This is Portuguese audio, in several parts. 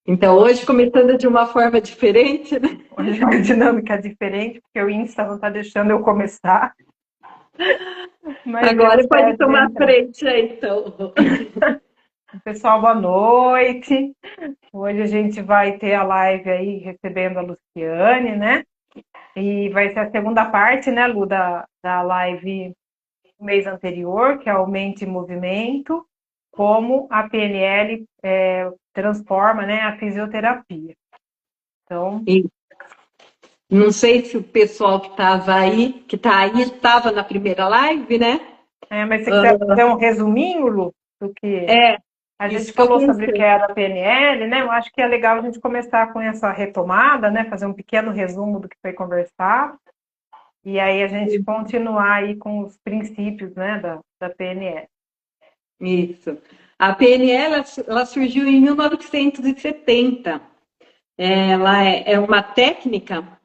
Então, hoje começando de uma forma diferente, né? Hoje é uma dinâmica diferente, porque o Insta não está deixando eu começar, mas eu Agora pode espero de tomar entrar. frente aí, então. Pessoal, boa noite. Hoje a gente vai ter a live aí recebendo a Luciane, né? E vai ser a segunda parte, né, Lu, da live do mês anterior, que é o Mente em Movimento, como a PNL transforma, né, a fisioterapia. Então, E não sei se o pessoal que estava aí, que está aí, estava na primeira live, né? mas se você quiser fazer um resuminho, Lu, do que É, a isso gente que eu falou sobre o que pensei. era a PNL, né? Eu acho que é legal a gente começar com essa retomada, né? Fazer um pequeno resumo do que foi conversado, e aí a gente continuar aí com os princípios, né, da PNL. Isso. A PNL, ela surgiu em 1970. Ela é uma técnica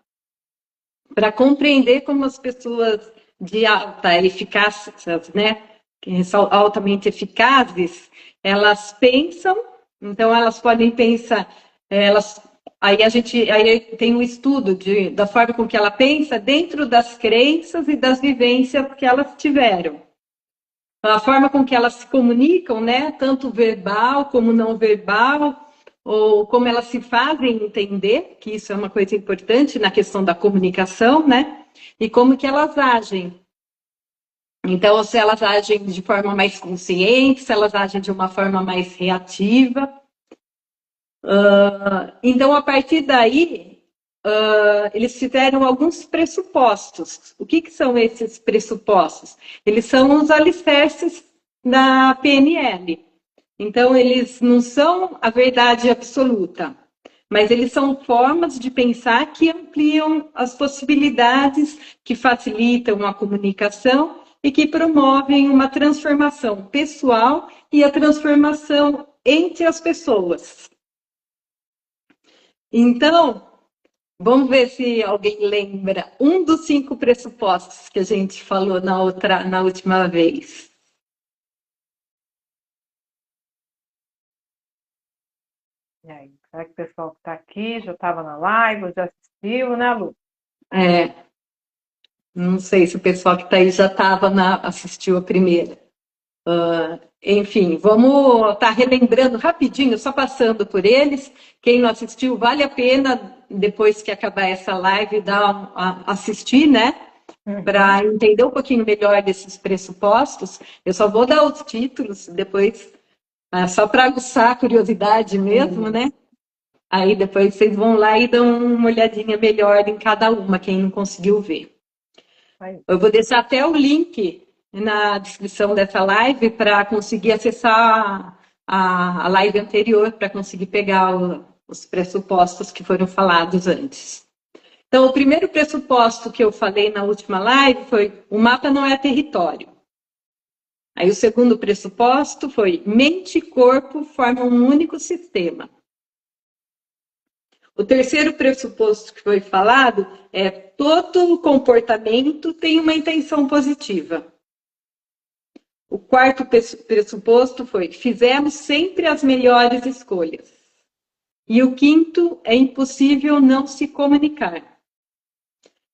para compreender como as pessoas de alta eficácia, né, que são altamente eficazes, elas pensam, então elas podem pensar, elas, aí tem um estudo da forma com que ela pensa dentro das crenças e das vivências que elas tiveram. A forma com que elas se comunicam, né, tanto verbal como não verbal, ou como elas se fazem entender, que isso é uma coisa importante na questão da comunicação, né, e como que elas agem. Então, se elas agem de forma mais consciente, se elas agem de uma forma mais reativa. Então, a partir daí, eles fizeram alguns pressupostos. O que são esses pressupostos? Eles são os alicerces da PNL. Então, eles não são a verdade absoluta, mas eles são formas de pensar que ampliam as possibilidades, que facilitam a comunicação e que promovem uma transformação pessoal e a transformação entre as pessoas. Então, vamos ver se alguém lembra um dos 5 pressupostos que a gente falou na última vez. E aí, será que o pessoal que está aqui já estava na live, já assistiu, né, Lu? É, não sei se o pessoal que está aí já assistiu a primeira. Enfim, vamos estar relembrando rapidinho, só passando por eles. Quem não assistiu, vale a pena, depois que acabar essa live, assistir, né? Uhum. Para entender um pouquinho melhor desses pressupostos. Eu só vou dar os títulos, depois, só para aguçar a curiosidade mesmo, né? Isso. Aí depois vocês vão lá e dão uma olhadinha melhor em cada uma, quem não conseguiu ver. Aí. Eu vou deixar até o link na descrição dessa live para conseguir acessar a live anterior, para conseguir pegar os pressupostos que foram falados antes. Então, o primeiro pressuposto que eu falei na última live foi: o mapa não é território. Aí, o segundo pressuposto foi: mente e corpo formam um único sistema. O terceiro pressuposto que foi falado é: todo comportamento tem uma intenção positiva. O quarto pressuposto foi: fizemos sempre as melhores escolhas. E o quinto é: impossível não se comunicar.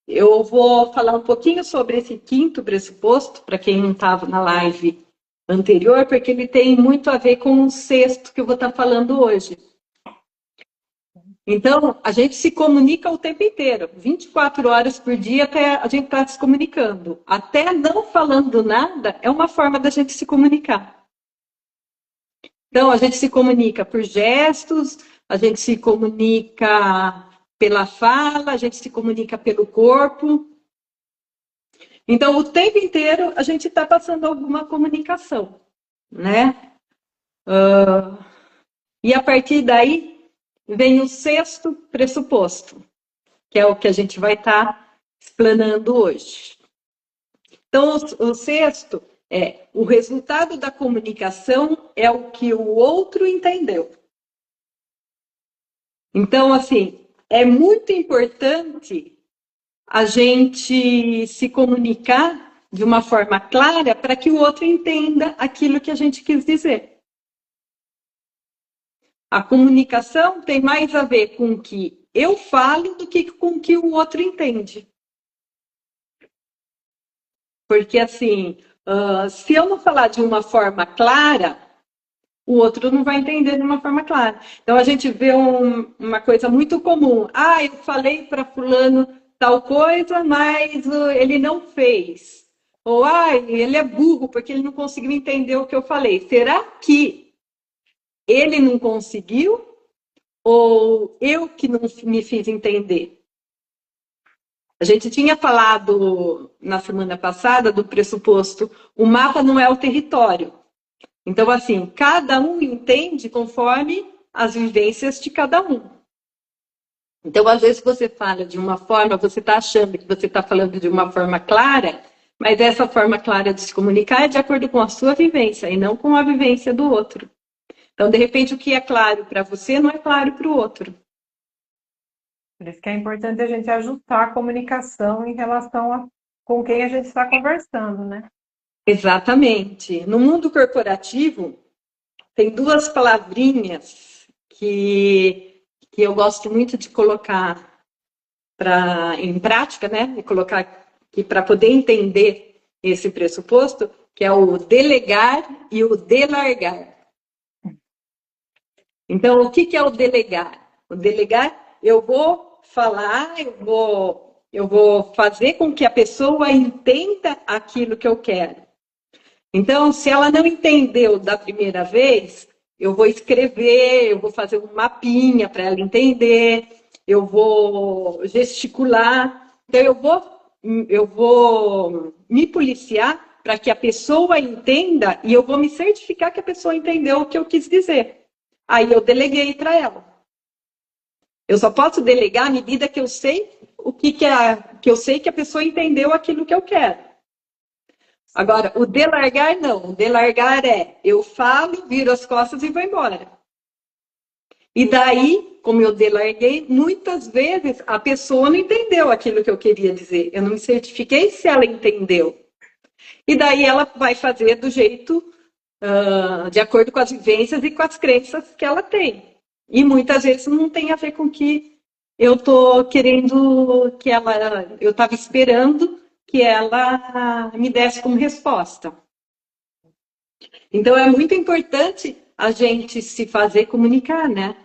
Eu vou falar um pouquinho sobre esse quinto pressuposto, para quem não estava na live anterior, porque ele tem muito a ver com o sexto que eu vou estar falando hoje. Então, a gente se comunica o tempo inteiro, 24 horas por dia, até a gente está se comunicando. Até não falando nada é uma forma da gente se comunicar. Então, a gente se comunica por gestos, a gente se comunica pela fala, a gente se comunica pelo corpo. Então, o tempo inteiro a gente está passando alguma comunicação, né? E a partir daí vem o sexto pressuposto, que é o que a gente vai estar explanando hoje. Então, o sexto é: o resultado da comunicação é o que o outro entendeu. Então, assim, é muito importante a gente se comunicar de uma forma clara para que o outro entenda aquilo que a gente quis dizer. a comunicação tem mais a ver com o que eu falo do que com o que o outro entende. Porque, assim, se eu não falar de uma forma clara, o outro não vai entender de uma forma clara. Então, a gente vê uma coisa muito comum. Ah, eu falei para fulano tal coisa, mas ele não fez. Ou, ele é burro porque ele não conseguiu entender o que eu falei. Será que ele não conseguiu ou eu que não me fiz entender? A gente tinha falado na semana passada do pressuposto, o mapa não é o território. Então, assim, cada um entende conforme as vivências de cada um. Então, às vezes você fala de uma forma, você está achando que você está falando de uma forma clara, mas essa forma clara de se comunicar é de acordo com a sua vivência e não com a vivência do outro. Então, de repente, o que é claro para você não é claro para o outro. Por isso que é importante a gente ajustar a comunicação em relação com quem a gente está conversando, né? Exatamente. No mundo corporativo, tem duas palavrinhas que eu gosto muito de colocar em prática, né? E colocar aqui para poder entender esse pressuposto, que é o delegar e o delargar. Então, o que é o delegar? O delegar, eu vou falar, eu vou fazer com que a pessoa entenda aquilo que eu quero. Então, se ela não entendeu da primeira vez, eu vou escrever, eu vou fazer um mapinha para ela entender, eu vou gesticular. Então, eu vou me policiar para que a pessoa entenda e eu vou me certificar que a pessoa entendeu o que eu quis dizer. Aí eu deleguei para ela. Eu só posso delegar à medida que eu sei que eu sei que a pessoa entendeu aquilo que eu quero. Agora, o delargar não. O delargar é eu falo, viro as costas e vou embora. E daí, como eu delarguei, muitas vezes a pessoa não entendeu aquilo que eu queria dizer. Eu não me certifiquei se ela entendeu. E daí ela vai fazer do jeito de acordo com as vivências e com as crenças que ela tem. E muitas vezes não tem a ver com o que eu estou querendo que ela. Eu estava esperando que ela me desse como resposta. Então é muito importante a gente se fazer comunicar, né?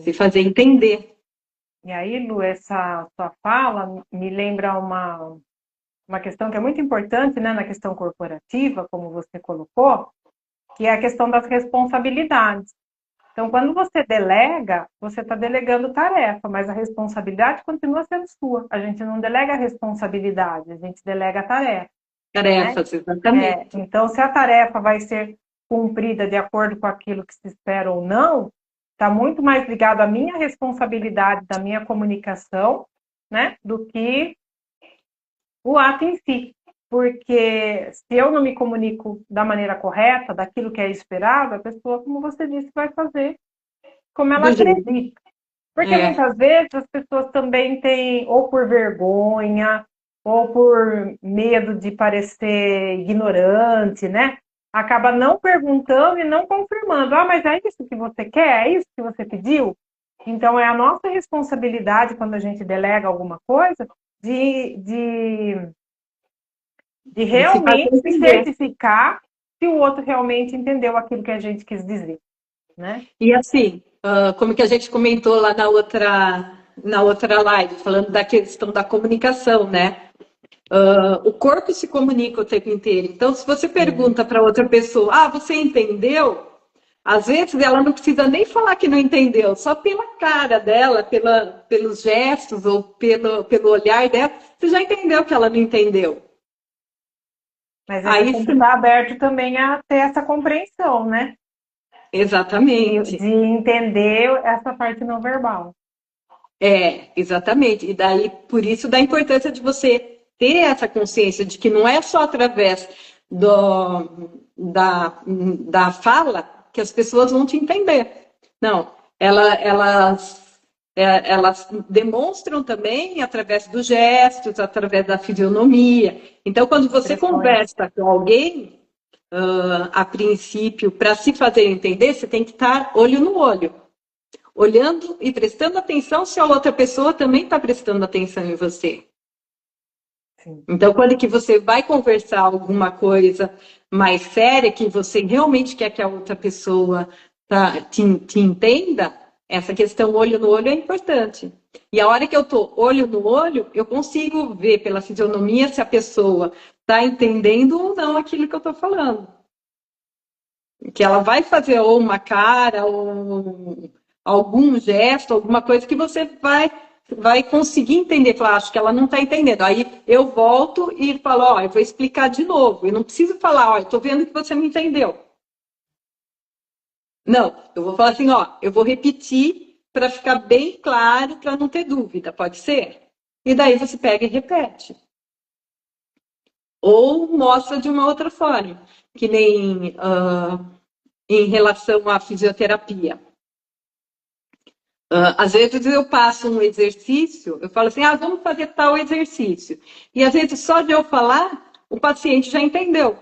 Se fazer entender. E aí, Lu, essa sua fala me lembra uma questão que é muito importante, né, na questão corporativa, como você colocou, que é a questão das responsabilidades. Então, quando você delega, você está delegando tarefa, mas a responsabilidade continua sendo sua. A gente não delega a responsabilidade, a gente delega a tarefa. Tarefas, né? Exatamente. Então, se a tarefa vai ser cumprida de acordo com aquilo que se espera ou não, está muito mais ligado à minha responsabilidade da minha comunicação, né, do que o ato em si. Porque se eu não me comunico da maneira correta, daquilo que é esperado, a pessoa, como você disse, vai fazer como ela acredita. Porque muitas vezes as pessoas também têm, ou por vergonha, ou por medo de parecer ignorante, né? Acaba não perguntando e não confirmando. Ah, mas é isso que você quer? É isso que você pediu? Então, é a nossa responsabilidade, quando a gente delega alguma coisa, de realmente certificar se o outro realmente entendeu aquilo que a gente quis dizer, né? E assim, como que a gente comentou lá na outra live, falando da questão da comunicação, né? O corpo se comunica o tempo inteiro. Então, se você pergunta para outra pessoa, você entendeu? Às vezes ela não precisa nem falar que não entendeu, só pela cara dela, pelos gestos ou pelo olhar dela, você já entendeu que ela não entendeu. Mas aí você está aberto também a ter essa compreensão, né? Exatamente. De entender essa parte não verbal. Exatamente. E daí, por isso, da importância de você ter essa consciência de que não é só através da fala que as pessoas vão te entender. Não, elas demonstram também através dos gestos, através da fisionomia. Então, quando você conversa com alguém, a princípio, para se fazer entender, você tem que estar olho no olho, olhando e prestando atenção se a outra pessoa também está prestando atenção em você. Sim. Então, quando que você vai conversar alguma coisa mais séria, que você realmente quer que a outra pessoa te entenda, essa questão olho no olho é importante. E a hora que eu estou olho no olho, eu consigo ver pela fisionomia se a pessoa está entendendo ou não aquilo que eu estou falando. Que ela vai fazer ou uma cara, ou algum gesto, alguma coisa que você vai conseguir entender. Falar, acho que ela não está entendendo. Aí eu volto e falo, ó, eu vou explicar de novo. Eu não preciso falar, ó, eu estou vendo que você não entendeu. Não, eu vou falar assim, ó, eu vou repetir para ficar bem claro, para não ter dúvida, pode ser? E daí você pega e repete. Ou mostra de uma outra forma, que nem em relação à fisioterapia. Às vezes eu passo um exercício, eu falo assim, vamos fazer tal exercício. E às vezes só de eu falar, o paciente já entendeu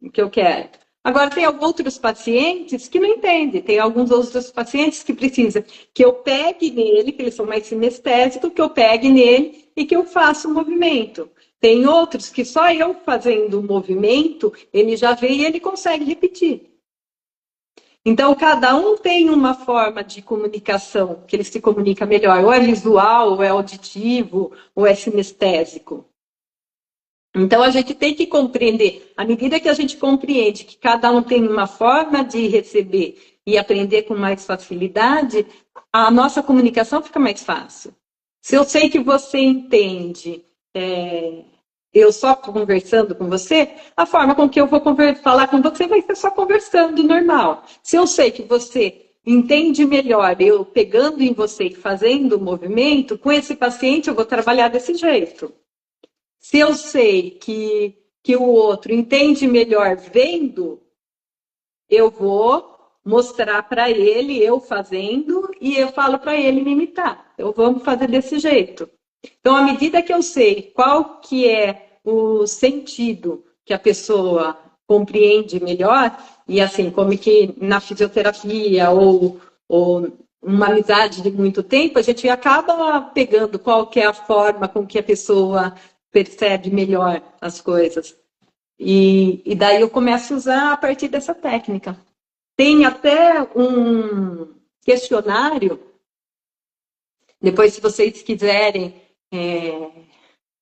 o que eu quero. Agora, tem outros pacientes que não entendem. Tem alguns outros pacientes que precisam que eu pegue nele, que eles são mais sinestésicos, que eu pegue nele e que eu faça o movimento. Tem outros que só eu fazendo o movimento, ele já vê e ele consegue repetir. Então, cada um tem uma forma de comunicação que ele se comunica melhor. Ou é visual, ou é auditivo, ou é sinestésico. Então, a gente tem que compreender, à medida que a gente compreende que cada um tem uma forma de receber e aprender com mais facilidade, a nossa comunicação fica mais fácil. Se eu sei que você entende, eu só conversando com você, a forma com que eu vou falar com você vai ser só conversando, normal. Se eu sei que você entende melhor eu pegando em você e fazendo o movimento, com esse paciente eu vou trabalhar desse jeito. Se eu sei que o outro entende melhor vendo, eu vou mostrar para ele, eu fazendo, e eu falo para ele me imitar. Então, vamos fazer desse jeito. Então, à medida que eu sei qual que é o sentido que a pessoa compreende melhor, e assim, como que na fisioterapia ou uma amizade de muito tempo, a gente acaba pegando qual que é a forma com que a pessoa percebe melhor as coisas. E daí eu começo a usar a partir dessa técnica. Tem até um questionário, depois se vocês quiserem,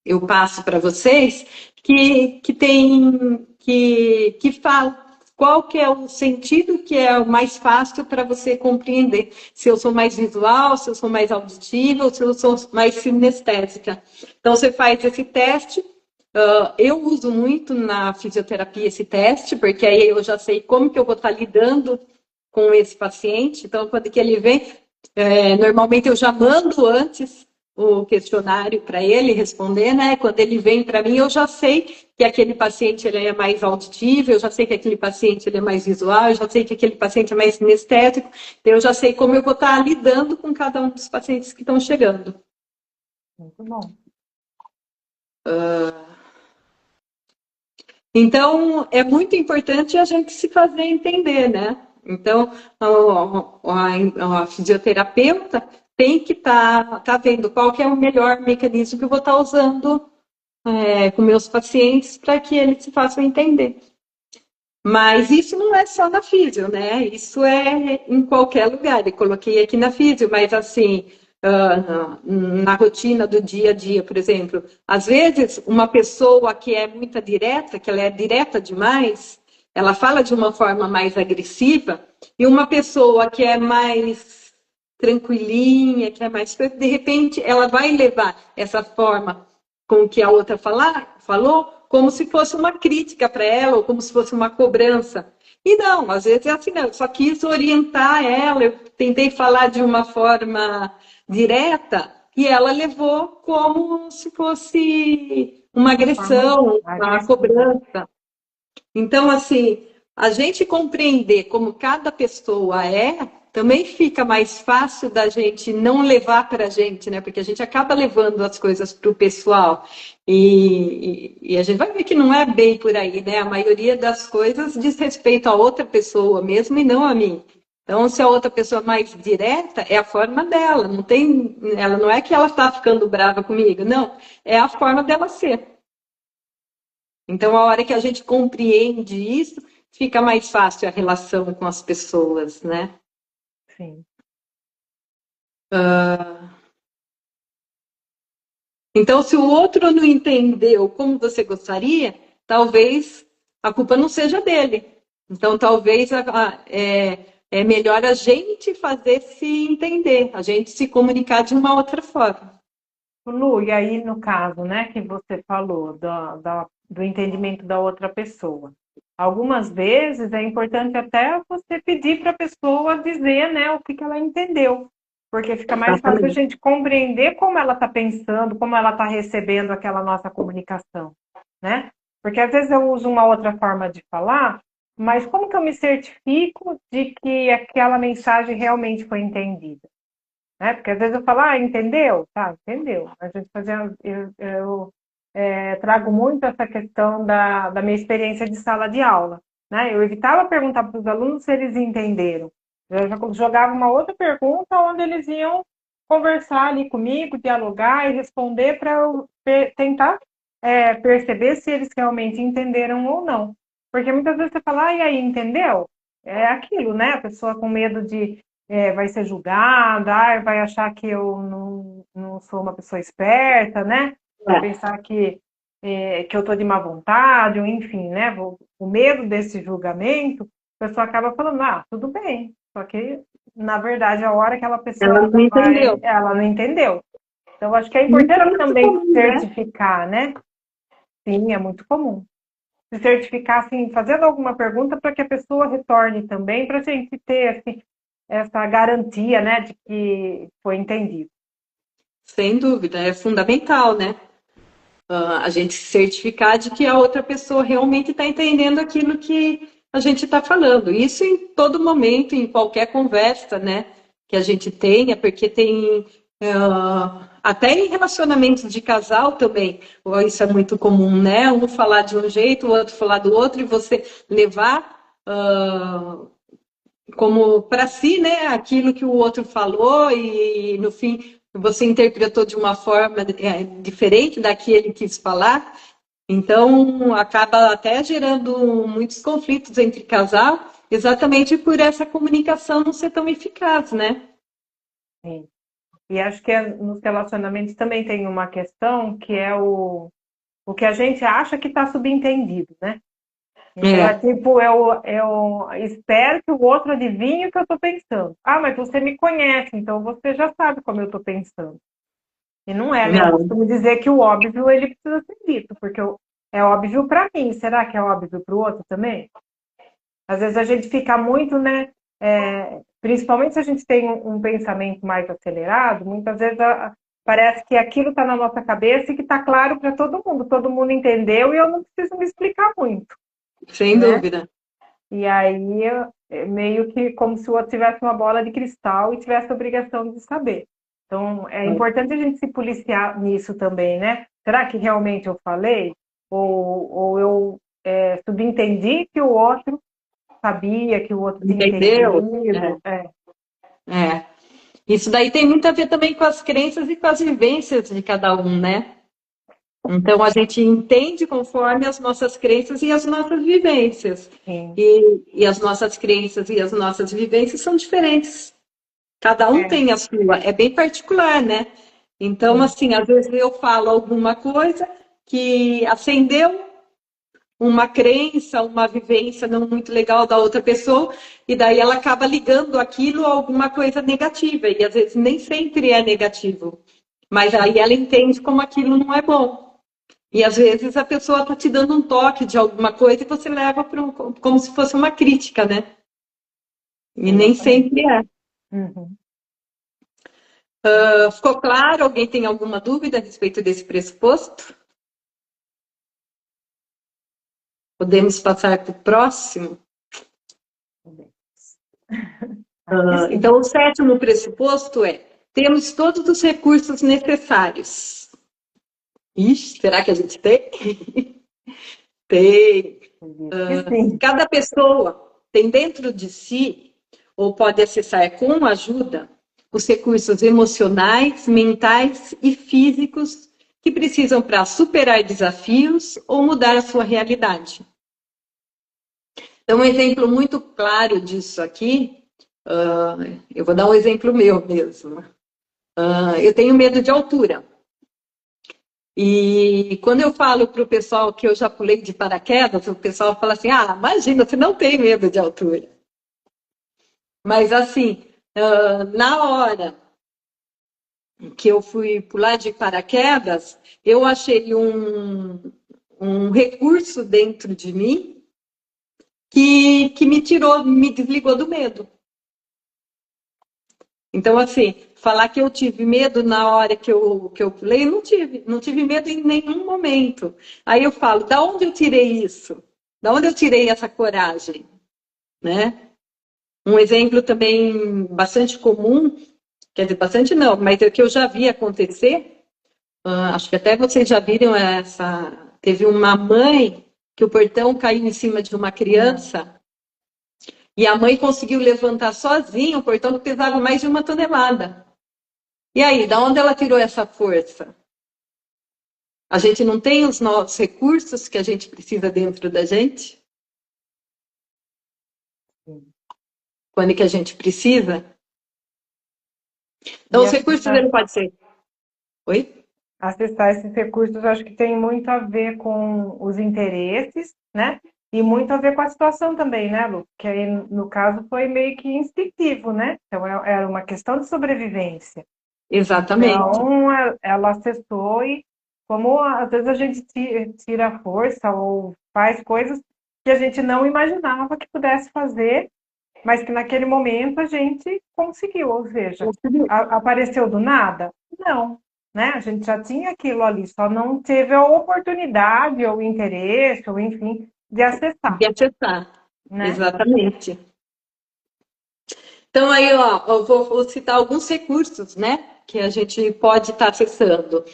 eu passo para vocês, que fala qual que é o sentido que é o mais fácil para você compreender. Se eu sou mais visual, se eu sou mais auditiva, ou se eu sou mais sinestésica. Então, você faz esse teste. Eu uso muito na fisioterapia esse teste, porque aí eu já sei como que eu vou estar lidando com esse paciente. Então, quando que ele vem, normalmente eu já mando antes o questionário para ele responder, né? Quando ele vem para mim, eu já sei que aquele paciente ele é mais auditivo, eu já sei que aquele paciente ele é mais visual, eu já sei que aquele paciente é mais sinestésico, então eu já sei como eu vou estar lidando com cada um dos pacientes que estão chegando. Muito bom. Então, é muito importante a gente se fazer entender, né? Então, a fisioterapeuta tem que estar vendo qual que é o melhor mecanismo que eu vou estar usando com meus pacientes para que eles se façam entender. Mas isso não é só na físio, né? Isso é em qualquer lugar. Eu coloquei aqui na físio, mas assim, na rotina do dia a dia, por exemplo, às vezes uma pessoa que é muito direta, que ela é direta demais, ela fala de uma forma mais agressiva, e uma pessoa que é mais tranquilinha, que é mais... De repente, ela vai levar essa forma com que a outra falou, como se fosse uma crítica para ela, ou como se fosse uma cobrança. E não, às vezes é assim, não, eu só quis orientar ela, eu tentei falar de uma forma direta, e ela levou como se fosse uma agressão, uma cobrança. Então, assim, a gente compreender como cada pessoa também fica mais fácil da gente não levar para a gente, né? Porque a gente acaba levando as coisas para o pessoal. E a gente vai ver que não é bem por aí, né? A maioria das coisas diz respeito a outra pessoa mesmo e não a mim. Então, se a outra pessoa é mais direta, é a forma dela. Não tem, ela não é que ela está ficando brava comigo, não. É a forma dela ser. Então, a hora que a gente compreende isso, fica mais fácil a relação com as pessoas, né? Sim. Então, se o outro não entendeu como você gostaria, talvez a culpa não seja dele. Então, talvez é melhor a gente fazer se entender, a gente se comunicar de uma outra forma. Lu, e aí no caso, né, que você falou do entendimento da outra pessoa. Algumas vezes é importante até você pedir para a pessoa dizer, né, o que que ela entendeu, porque fica mais fácil a Exatamente. gente compreender como ela está pensando, como ela está recebendo aquela nossa comunicação, né? Porque às vezes eu uso uma outra forma de falar, mas como que eu me certifico de que aquela mensagem realmente foi entendida? Né? Porque às vezes eu falo, entendeu? Tá, entendeu. A gente fazia, trago muito essa questão da minha experiência de sala de aula. Né? Eu evitava perguntar para os alunos se eles entenderam. Eu já jogava uma outra pergunta onde eles iam conversar ali comigo, dialogar e responder para eu tentar perceber se eles realmente entenderam ou não. Porque muitas vezes você fala, e aí, entendeu? É aquilo, né? A pessoa com medo de vai ser julgada, vai achar que eu não sou uma pessoa esperta, né? Vai É. pensar que eu estou de má vontade, ou enfim, né? O medo desse julgamento, a pessoa acaba falando, tudo bem. Só que, na verdade, a hora que aquela pessoa Ela não entendeu. ela não entendeu. Então, acho que é Isso é importante muito também comum, né? certificar, né? Sim, é muito comum. Se certificar, assim, fazendo alguma pergunta para que a pessoa retorne também, para a gente ter, assim, essa garantia, né, de que foi entendido. Sem dúvida, é fundamental, né? A gente se certificar de que a outra pessoa realmente está entendendo aquilo que a gente está falando. Isso em todo momento, em qualquer conversa, né, que a gente tenha, porque tem até em relacionamentos de casal também, isso é muito comum, né? Um falar de um jeito, o outro falar do outro, e você levar como para si, né, aquilo que o outro falou e no fim você interpretou de uma forma diferente da que ele quis falar. Então acaba até gerando muitos conflitos entre casal, exatamente por essa comunicação não ser tão eficaz, né? Sim. E acho que nos relacionamentos também tem uma questão que é o que a gente acha que está subentendido, né? Então é É, tipo, eu espero que o outro adivinhe o que eu estou pensando. Mas você me conhece, então você já sabe como eu estou pensando. E não é, né? Eu não, costumo dizer que o óbvio ele precisa ser dito, porque é óbvio para mim. Será que é óbvio para o outro também? Às vezes a gente fica muito, né? Principalmente se a gente tem um pensamento mais acelerado, muitas vezes parece que aquilo está na nossa cabeça e que está claro para todo mundo entendeu e eu não preciso me explicar muito, sem né? dúvida. E aí é meio que como se o outro tivesse uma bola de cristal e tivesse a obrigação de saber. Então é importante a gente se policiar nisso também, né? Será que realmente eu falei? Ou eu subentendi que o outro sabia, que o outro tinha Entendeu? entendido? É. Isso daí tem muito a ver também com as crenças e com as vivências de cada um, né? Então, a gente entende conforme as nossas crenças e as nossas vivências. Sim. E as nossas crenças e as nossas vivências são diferentes. Cada um É, tem a sua. É bem particular, né? Então, sim. assim, às vezes eu falo alguma coisa que acendeu uma crença, uma vivência não muito legal da outra pessoa, e daí ela acaba ligando aquilo a alguma coisa negativa. E às vezes nem sempre é negativo. Mas aí ela entende como aquilo não é bom. E às vezes a pessoa está te dando um toque de alguma coisa e você leva como se fosse uma crítica, né? E nem Exatamente. sempre é. Uhum. Ficou claro? Alguém tem alguma dúvida a respeito desse pressuposto? Podemos passar para o próximo? Então, o sétimo pressuposto é: temos todos os recursos necessários. Ixi, será que a gente tem? Tem. Cada pessoa tem dentro de si, ou pode acessar com ajuda, os recursos emocionais, mentais e físicos que precisam para superar desafios ou mudar a sua realidade. Então, um exemplo muito claro disso aqui, eu vou dar um exemplo meu mesmo. Eu tenho medo de altura. E quando eu falo para o pessoal que eu já pulei de paraquedas, o pessoal fala assim: ah, imagina, você não tem medo de altura. Mas assim, na hora que eu fui pular de paraquedas, eu achei um recurso dentro de mim que me tirou, me desligou do medo. Então, assim, falar que eu tive medo na hora que eu pulei, não tive medo em nenhum momento. Aí eu falo, da onde eu tirei isso? Da onde eu tirei essa coragem? Né? Um exemplo também bastante comum, quer dizer, bastante não, mas é que eu já vi acontecer, acho que até vocês já viram essa, teve uma mãe que o portão caiu em cima de uma criança, e a mãe conseguiu levantar sozinha o portão que pesava mais de 1 tonelada. E aí, da onde ela tirou essa força? A gente não tem os nossos recursos que a gente precisa dentro da gente? Quando que a gente precisa? Então, os recursos ele pode ser... Oi? Acessar esses recursos, acho que tem muito a ver com os interesses, né? E muito a ver com a situação também, né, Lu? Que aí, no caso, foi meio que instintivo, né? Então, era uma questão de sobrevivência. Exatamente. Então, ela acessou e, como às vezes a gente tira força ou faz coisas que a gente não imaginava que pudesse fazer, mas que naquele momento a gente conseguiu, ou seja, apareceu do nada? Não, né? A gente já tinha aquilo ali, só não teve a oportunidade ou interesse, ou enfim, de acessar. De acessar, né? Exatamente. Então, aí, ó, eu vou citar alguns recursos, né, que a gente pode estar acessando.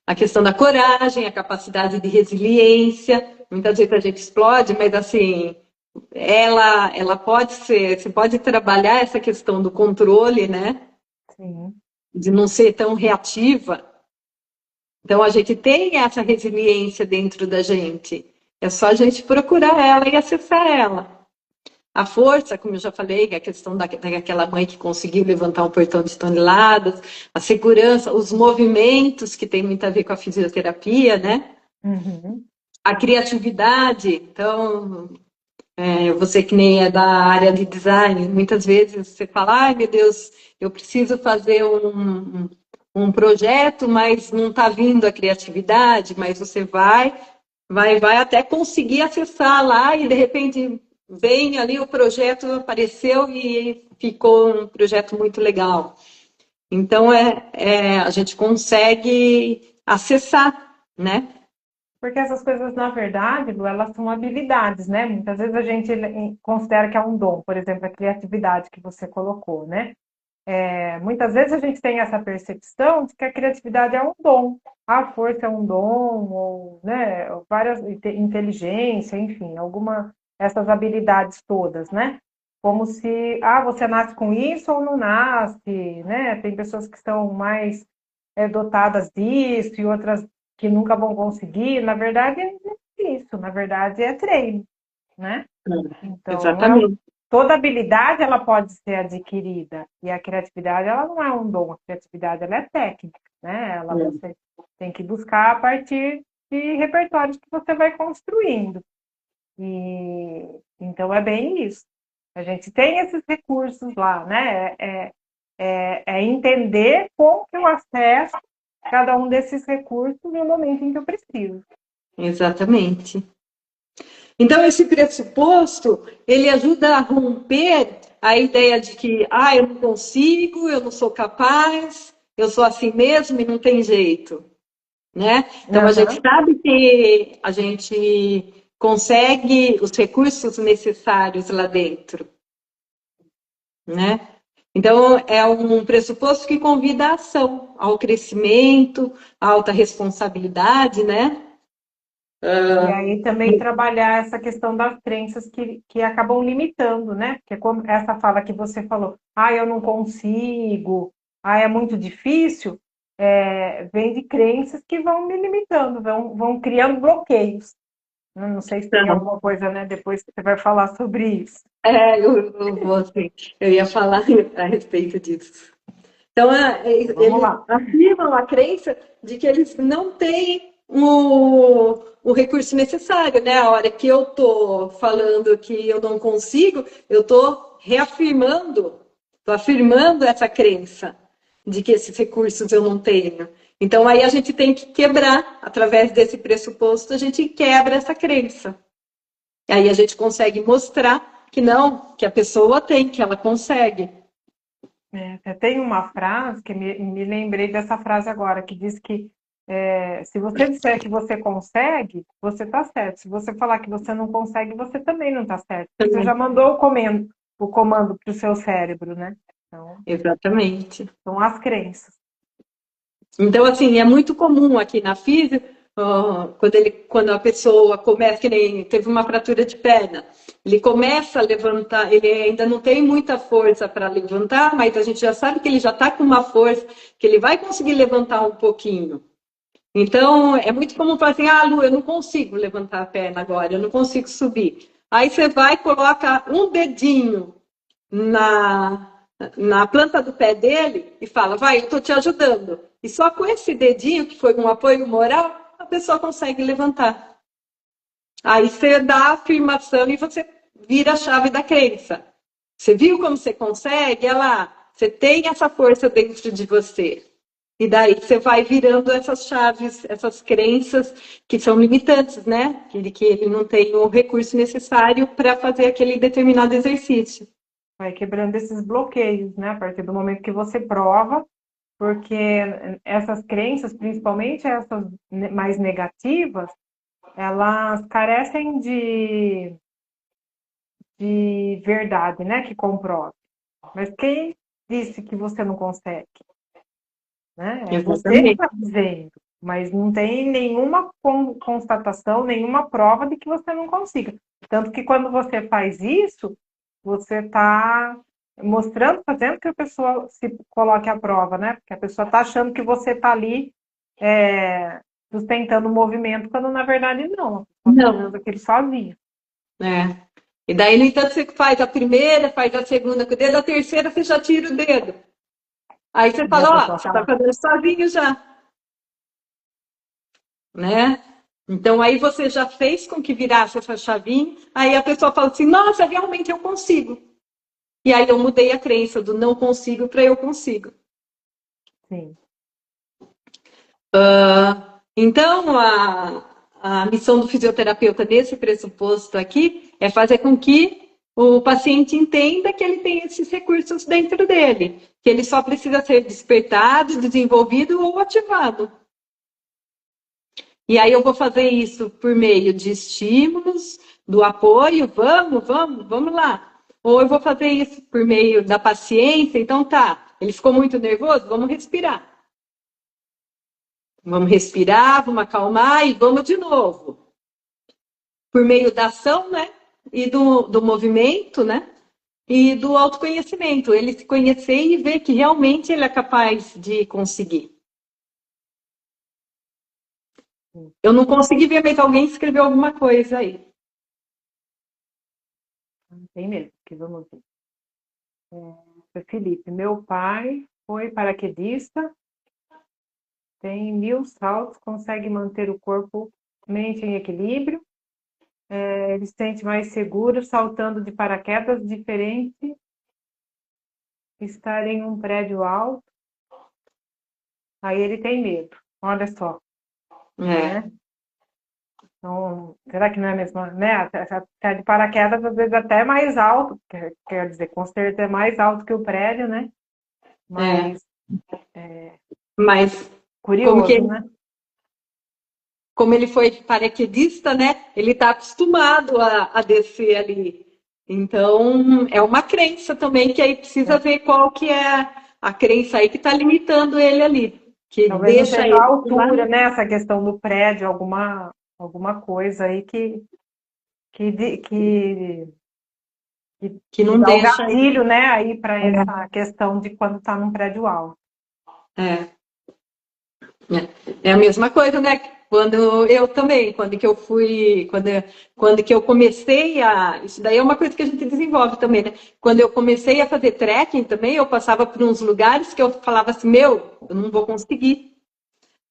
A questão da coragem, a capacidade de resiliência. Muitas vezes a gente explode, mas, assim, ela pode ser... Você pode trabalhar essa questão do controle, né? Sim. De não ser tão reativa. Então, a gente tem essa resiliência dentro da gente. É só a gente procurar ela e acessar ela. A força, como eu já falei, a questão daquela mãe que conseguiu levantar um portão de toneladas, a segurança, os movimentos, que tem muito a ver com a fisioterapia, né? Uhum. A criatividade. Então, você que nem é da área de design, muitas vezes você fala, ai meu Deus, eu preciso fazer um projeto, mas não está vindo a criatividade, mas você vai até conseguir acessar lá e de repente vem ali o projeto, apareceu e ficou um projeto muito legal. Então, a gente consegue acessar, né? Porque essas coisas, na verdade, Lu, elas são habilidades, né? Muitas vezes a gente considera que é um dom, por exemplo, a criatividade que você colocou, né? Muitas vezes a gente tem essa percepção de que a criatividade é um dom, a força é um dom, ou, né, várias, inteligência, enfim, essas habilidades todas, né? Como se, você nasce com isso ou não nasce, né? Tem pessoas que são mais dotadas disso e outras que nunca vão conseguir. Na verdade, não é isso, na verdade é treino, né? Então, Exatamente. toda habilidade ela pode ser adquirida e a criatividade ela não é um dom, a criatividade ela é técnica, né? Você tem que buscar a partir de repertórios que você vai construindo. E então é bem isso. A gente tem esses recursos lá, né? É entender como que eu acesso cada um desses recursos no momento em que eu preciso. Exatamente. Então, esse pressuposto, ele ajuda a romper a ideia de que, eu não consigo, eu não sou capaz, eu sou assim mesmo e não tem jeito, né? Então, a gente sabe que a gente consegue os recursos necessários lá dentro, né? Então, é um pressuposto que convida à ação, ao crescimento, à alta responsabilidade, né? E aí também trabalhar essa questão das crenças que acabam limitando, né? Porque como essa fala que você falou, eu não consigo, é muito difícil, vem de crenças que vão me limitando, vão criando bloqueios. Não sei se tem alguma coisa, né? Depois que você vai falar sobre isso. Eu vou assim, eu ia falar a respeito disso. Então, Vamos eles lá. afirmam a crença de que eles não têm o recurso necessário, né? A hora que eu estou falando que eu não consigo, eu estou reafirmando, estou afirmando essa crença de que esses recursos eu não tenho. Então, aí a gente tem que quebrar, através desse pressuposto, a gente quebra essa crença. Aí a gente consegue mostrar que não, que a pessoa tem, que ela consegue. Tem uma frase que me lembrei dessa frase agora, que diz que se você disser que você consegue, você está certo. Se você falar que você não consegue, você também não está certo. Você já mandou o comando para o seu cérebro, né? Então, Exatamente. são as crenças. Então, assim, é muito comum aqui na física, quando a pessoa começa, que nem teve uma fratura de perna, ele começa a levantar, ele ainda não tem muita força para levantar, mas a gente já sabe que ele já está com uma força, que ele vai conseguir levantar um pouquinho. Então, é muito comum falar assim, Lu, eu não consigo levantar a perna agora, eu não consigo subir. Aí você vai e coloca um dedinho na planta do pé dele e fala, vai, eu estou te ajudando. E só com esse dedinho, que foi um apoio moral, a pessoa consegue levantar. Aí você dá a afirmação e você vira a chave da crença. Você viu como você consegue? Olha lá, você tem essa força dentro de você. E daí você vai virando essas chaves, essas crenças que são limitantes, né? Que ele não tem o recurso necessário para fazer aquele determinado exercício. Vai quebrando esses bloqueios, né? A partir do momento que você prova, porque essas crenças, principalmente essas mais negativas, elas carecem de verdade, né? Que comprove. Mas quem disse que você não consegue? Né? É você que Exatamente. está dizendo, mas não tem nenhuma constatação, nenhuma prova de que você não consiga. Tanto que quando você faz isso, você está mostrando, fazendo que a pessoa se coloque à prova, né? Porque a pessoa está achando que você está ali sustentando o movimento, quando na verdade não. A pessoa está fazendo aquilo sozinha. E daí, no entanto, você faz a primeira, faz a segunda com o dedo, a terceira você já tira o dedo. Aí você fala, você está fazendo sozinho já. Né? Então, aí você já fez com que virasse essa chavinha, aí a pessoa fala assim, nossa, realmente eu consigo. E aí eu mudei a crença do não consigo para eu consigo. Sim. Então, a missão do fisioterapeuta nesse pressuposto aqui é fazer com que o paciente entenda que ele tem esses recursos dentro dele, que ele só precisa ser despertado, desenvolvido ou ativado. E aí eu vou fazer isso por meio de estímulos, do apoio, vamos lá. Ou eu vou fazer isso por meio da paciência, então tá, ele ficou muito nervoso, vamos respirar. Vamos respirar, vamos acalmar e vamos de novo. Por meio da ação, né? E do movimento, né? E do autoconhecimento. Ele se conhecer e ver que realmente ele é capaz de conseguir. Eu não consegui ver, mas alguém escreveu alguma coisa aí. Tem mesmo, que vamos ver. Felipe, meu pai foi paraquedista, tem 1000 saltos, consegue manter o corpo, mente em equilíbrio, ele se sente mais seguro saltando de paraquedas, diferente estar em um prédio alto, aí ele tem medo, olha só. Né? Então, será que não é mesmo, né? Estar de paraquedas às vezes até mais alto, quer dizer, com certeza é mais alto que o prédio, né? Mas curioso, né? Como ele foi paraquedista, né? Ele está acostumado a descer ali Então, é uma crença também, que aí precisa ver qual que é a crença aí que está limitando ele ali. Que Talvez não deixa seja a ele lá, altura, né? Essa questão do prédio, alguma coisa aí que, de- que, que que não dá o deixa ele. gatilho, né? Aí para essa questão de quando está num prédio alto. É, é a mesma coisa, né? Quando eu também, quando que eu comecei isso daí é uma coisa que a gente desenvolve também, né? Quando eu comecei a fazer trekking também, eu passava por uns lugares que eu falava assim, eu não vou conseguir.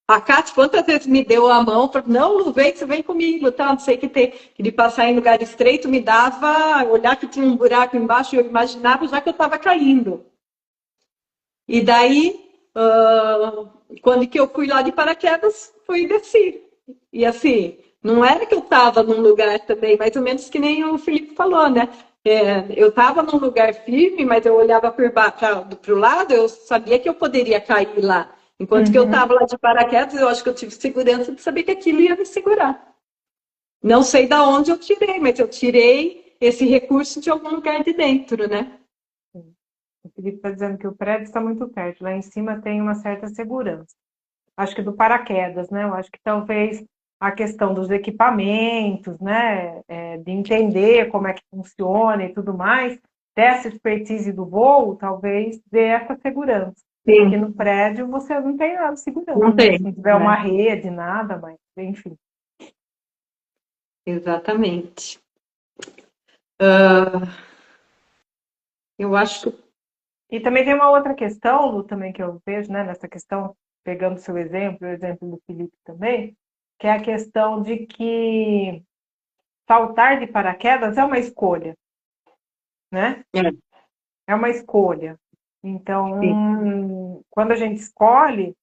A Cátia, quantas vezes me deu a mão, falou, não, Lu, vem, você vem comigo, tá? Não sei o que ter. Que de passar em lugar estreito me dava, olhar que tinha um buraco embaixo, eu imaginava já que eu estava caindo. E daí, quando que eu fui lá de paraquedas, fui e desci. E assim, não era que eu estava num lugar também, mais ou menos que nem o Felipe falou, né? Eu estava num lugar firme, mas eu olhava para o lado, eu sabia que eu poderia cair lá. Enquanto que eu Uhum. estava lá de paraquedas, eu acho que eu tive segurança de saber que aquilo ia me segurar. Não sei da onde eu tirei, mas eu tirei esse recurso de algum lugar de dentro, né? O Felipe está dizendo que o prédio está muito perto. Lá em cima tem uma certa segurança. Acho que do paraquedas, né? Eu acho que talvez a questão dos equipamentos, né? De entender como é que funciona e tudo mais, dessa expertise do voo, talvez dê essa segurança. Porque Sim, no prédio você não tem nada não segurando, né? Se tem, não tiver uma né? rede, nada, mas enfim. Exatamente. Eu acho que E também tem uma outra questão, Lu, também que eu vejo, né, nessa questão, pegando seu exemplo, o exemplo do Felipe também, que é a questão de que saltar de paraquedas é uma escolha, né? é, É uma escolha. sim, Então, quando a gente escolhe,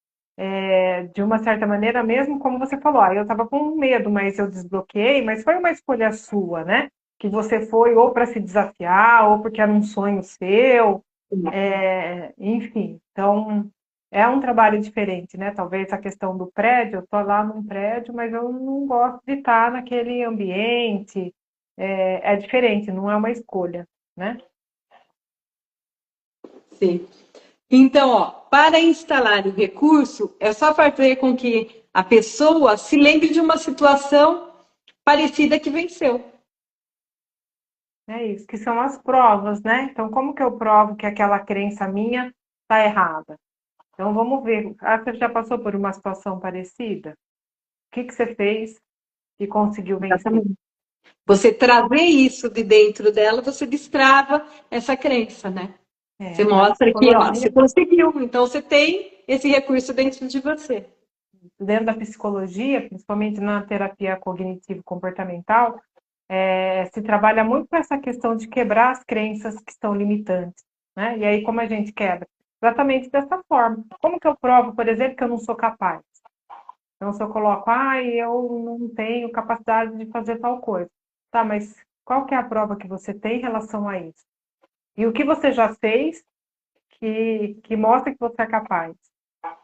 de uma certa maneira, mesmo como você falou, eu estava com medo, mas eu desbloqueei, mas foi uma escolha sua, né? Que você foi ou para se desafiar, ou porque era um sonho seu, enfim. Então, é um trabalho diferente, né? Talvez a questão do prédio, eu estou lá num prédio, mas eu não gosto de estar naquele ambiente. É diferente, não é uma escolha, né? sim. Então, ó, para instalar o recurso, é só fazer com que a pessoa se lembre de uma situação parecida que venceu. É isso, que são as provas, né? Então, como que eu provo que aquela crença minha está errada? Então, vamos ver. Ah, você já passou por uma situação parecida? O que que você fez e conseguiu vencer? Exatamente. Você trazer isso de dentro dela, você destrava essa crença, né? Você Na mostra que, ó, você psicologia, conseguiu, então você tem esse recurso dentro de você. dentro da psicologia, principalmente na terapia cognitivo-comportamental, se trabalha muito com essa questão de quebrar as crenças que estão limitantes, né? E aí, como a gente quebra? Exatamente dessa forma. Como que eu provo, por exemplo, que eu não sou capaz? Então, se eu coloco, eu não tenho capacidade de fazer tal coisa. Tá, mas qual que é a prova que você tem em relação a isso? E o que você já fez que mostra que você é capaz,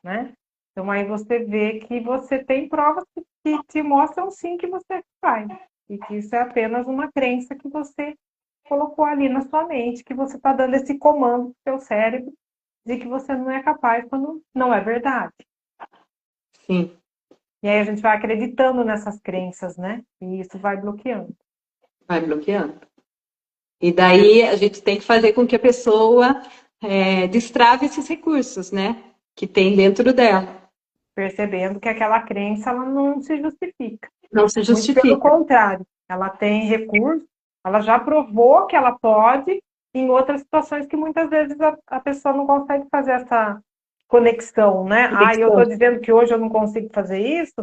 né? Então, aí você vê que você tem provas que te mostram sim que você é capaz. E que isso é apenas uma crença que você colocou ali na sua mente, que você está dando esse comando para o seu cérebro de que você não é capaz quando não é verdade. Sim, E aí a gente vai acreditando nessas crenças, né? E isso vai bloqueando. vai bloqueando. E daí a gente tem que fazer com que a pessoa destrave esses recursos, né? Que tem dentro dela. Percebendo que aquela crença ela não se justifica. Não se Muito pelo justifica. contrário, ela tem recurso, ela já provou que ela pode em outras situações que muitas vezes a pessoa não consegue fazer essa conexão, né? Eu estou dizendo que hoje eu não consigo fazer isso,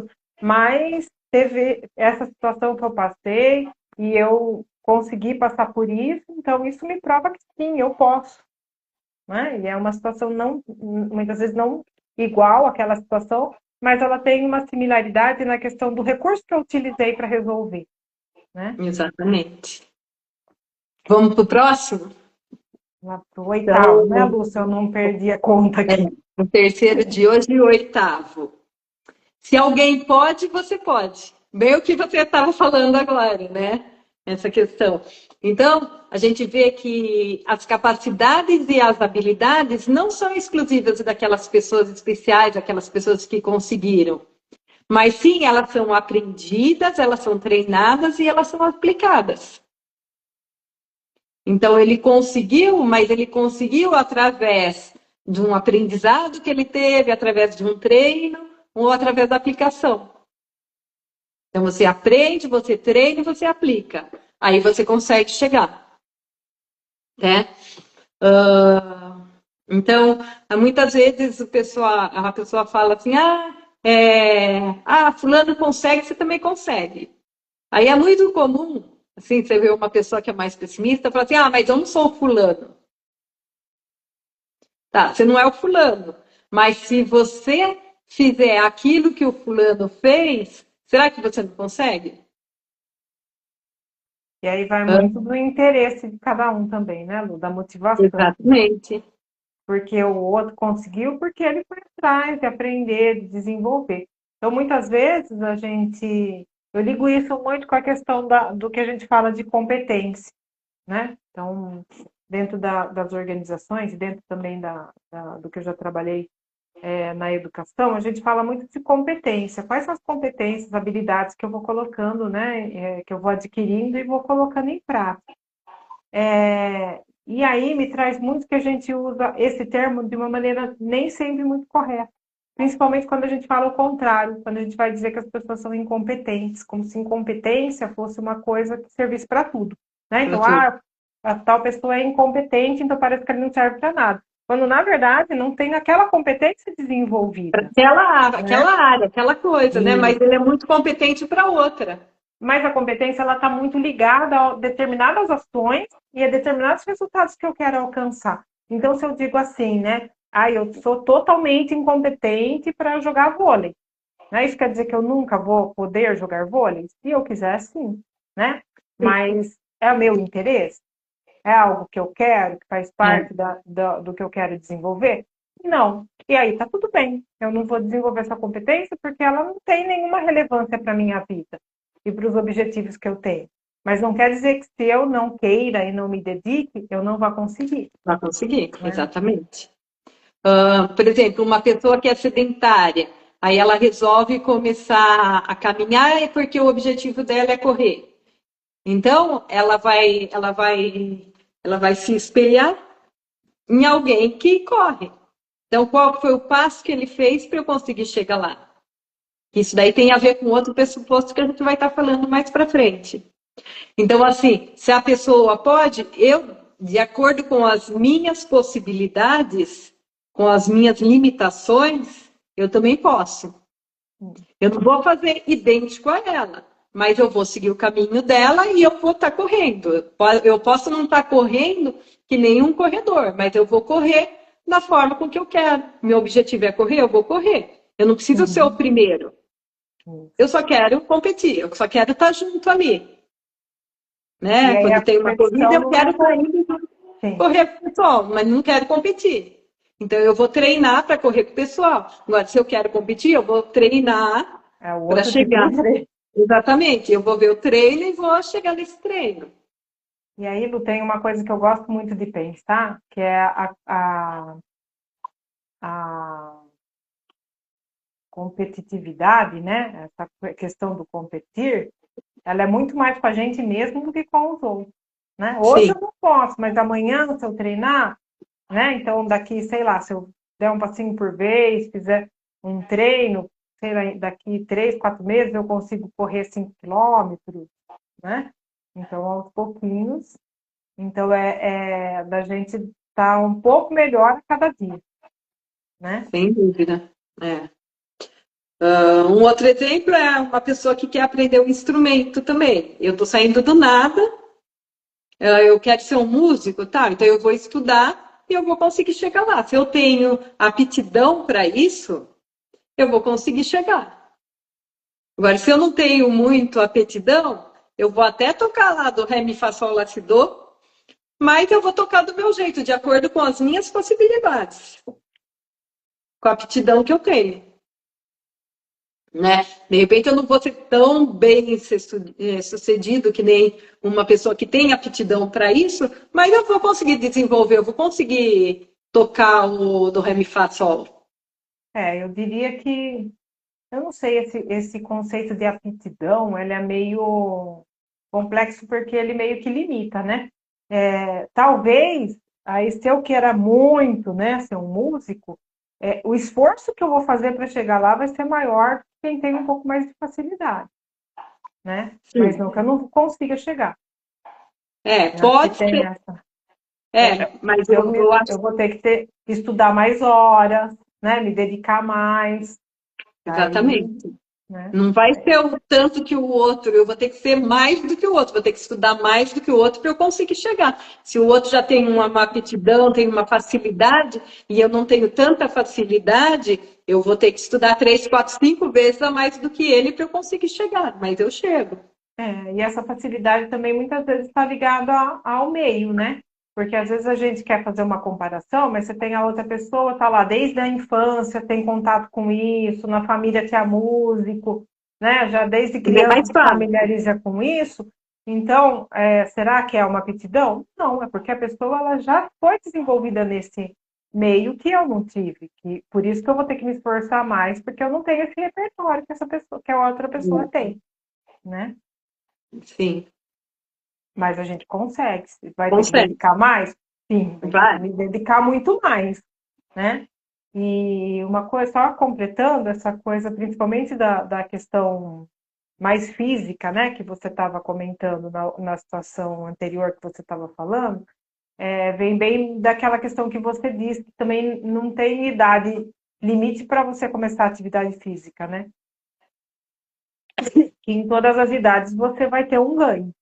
mas teve essa situação que eu passei e eu consegui passar por isso, então isso me prova que sim, eu posso, né? E é uma situação não, muitas vezes não igual àquela situação, mas ela tem uma similaridade na questão do recurso que eu utilizei para resolver, né? Exatamente. Vamos para o próximo? Lá pro oitavo, né, Então, Lúcia? Eu não perdi a conta aqui. o terceiro de hoje e o oitavo. Se alguém pode, você pode. Bem o que você estava falando agora, né? Essa questão. Então, a gente vê que as capacidades e as habilidades não são exclusivas daquelas pessoas especiais, daquelas pessoas que conseguiram. Mas sim, elas são aprendidas, elas são treinadas e elas são aplicadas. Então, ele conseguiu, mas ele conseguiu através de um aprendizado que ele teve, através de um treino ou através da aplicação. Então, você aprende, você treina e você aplica. Aí você consegue chegar. Né? Então, muitas vezes a pessoa fala assim, fulano consegue, você também consegue. Aí é muito comum, assim, você vê uma pessoa que é mais pessimista, fala assim, mas eu não sou o fulano. Tá, você não é o fulano, mas se você fizer aquilo que o fulano fez, será que você não consegue? E aí vai muito do interesse de cada um também, né, Lu? Da motivação. Exatamente. Porque o outro conseguiu, porque ele foi atrás de aprender, de desenvolver. Então, muitas vezes, eu ligo isso muito com a questão do que a gente fala de competência, né? Então, dentro das organizações, e dentro também do que eu já trabalhei na educação, a gente fala muito de competência. Quais são as competências, habilidades que eu vou colocando, né? Que eu vou adquirindo e vou colocando em prática. E aí me traz muito que a gente usa esse termo de uma maneira nem sempre muito correta. Principalmente quando a gente fala o contrário, quando a gente vai dizer que as pessoas são incompetentes, como se incompetência fosse uma coisa que servisse para tudo. Né? Então, a tal pessoa é incompetente, então parece que ele não serve para nada. Quando, na verdade, não tem aquela competência desenvolvida. Aquela área, aquela coisa, né? Mas ele é muito competente para outra. Mas a competência ela está muito ligada a determinadas ações e a determinados resultados que eu quero alcançar. Então, se eu digo assim, né? Eu sou totalmente incompetente para jogar vôlei. Né? Isso quer dizer que eu nunca vou poder jogar vôlei? Se eu quiser, sim. Né? Mas é o meu interesse? É algo que eu quero, que faz parte do que eu quero desenvolver? Não. E aí tá tudo bem. Eu não vou desenvolver essa competência porque ela não tem nenhuma relevância para a minha vida e para os objetivos que eu tenho. Mas não quer dizer que se eu não queira e não me dedique, eu não vá conseguir. Vai conseguir, né? Exatamente. Por exemplo, uma pessoa que é sedentária, aí ela resolve começar a caminhar porque o objetivo dela é correr. Então, ela vai se espelhar em alguém que corre. Então, qual foi o passo que ele fez para eu conseguir chegar lá? Isso daí tem a ver com outro pressuposto que a gente vai estar falando mais para frente. Então, assim, se a pessoa pode, eu, de acordo com as minhas possibilidades, com as minhas limitações, eu também posso. Eu não vou fazer idêntico a ela, mas eu vou seguir o caminho dela e eu vou estar correndo. Eu posso não estar correndo que nenhum corredor, mas eu vou correr da forma com que eu quero. Meu objetivo é correr, eu vou correr. Eu não preciso ser o primeiro. Eu só quero competir, eu só quero estar junto ali. Né? Quando tem uma corrida, eu quero estar indo correr com o pessoal, mas não quero competir. Então, eu vou treinar para correr com o pessoal. Agora, se eu quero competir, eu vou treinar para chegar. Exatamente, eu vou ver o treino e vou chegar nesse treino. E aí, Lu, tem uma coisa que eu gosto muito de pensar, que é a competitividade, né? Essa questão do competir, ela é muito mais com a gente mesmo do que com os outros. Né? Hoje Sim. Eu não posso, mas amanhã, se eu treinar, né? Então, daqui, sei lá, se eu der um passinho por vez, fizer um treino, sei lá, daqui 3, 4 meses eu consigo correr 5 quilômetros, né? Então, aos pouquinhos. Então, é da gente estar um pouco melhor a cada dia, né? Sem dúvida, um outro exemplo é uma pessoa que quer aprender um instrumento também. Eu estou saindo do nada, eu quero ser um músico, tá? Então eu vou estudar e eu vou conseguir chegar lá. Se eu tenho aptidão para isso, eu vou conseguir chegar. Agora, se eu não tenho muito aptidão, eu vou até tocar lá do Ré, Mi, Fá, Sol, Lá, Si, Do, mas eu vou tocar do meu jeito, de acordo com as minhas possibilidades, com a aptidão que eu tenho. né? De repente eu não vou ser tão bem sucedido que nem uma pessoa que tem aptidão para isso, mas eu vou conseguir desenvolver, eu vou conseguir tocar o do Ré, Mi, Fá, Sol. Eu diria que, eu não sei, esse conceito de aptidão, ele é meio complexo porque ele meio que limita, né? Talvez, aí se eu queira muito, né, ser um músico, o esforço que eu vou fazer para chegar lá vai ser maior que quem tem um pouco mais de facilidade, né? Mas Sim. não que eu não consiga chegar. Eu acho que Pode tem ser, essa. É, mas eu eu acho vou ter que estudar mais horas, né? Me dedicar mais. Aí, exatamente. né? Não vai ser o tanto que o outro, eu vou ter que ser mais do que o outro, vou ter que estudar mais do que o outro para eu conseguir chegar. Se o outro já tem uma aptidão, tem uma facilidade, e eu não tenho tanta facilidade, eu vou ter que estudar 3, 4, 5 vezes a mais do que ele para eu conseguir chegar, mas eu chego. E essa facilidade também muitas vezes está ligada ao meio, né? Porque às vezes a gente quer fazer uma comparação, mas você tem a outra pessoa, tá lá desde a infância, tem contato com isso, na família que é músico, né? Já desde É criança mais se fácil. familiariza com isso. Então, será que é uma aptidão? Não, é porque a pessoa ela já foi desenvolvida nesse meio que eu não tive, que por isso que eu vou ter que me esforçar mais, porque eu não tenho esse repertório que essa pessoa, que a outra pessoa tem, né? Sim, Mas a gente consegue. Vai ter que consegue. dedicar mais? Sim, vai ter que Vai. me dedicar muito mais, né? E uma coisa, só completando essa coisa, principalmente da questão mais física, né, que você estava comentando na situação anterior que você estava falando, vem bem daquela questão que você disse, que também não tem idade limite para você começar a atividade física, né? Que em todas as idades você vai ter um ganho,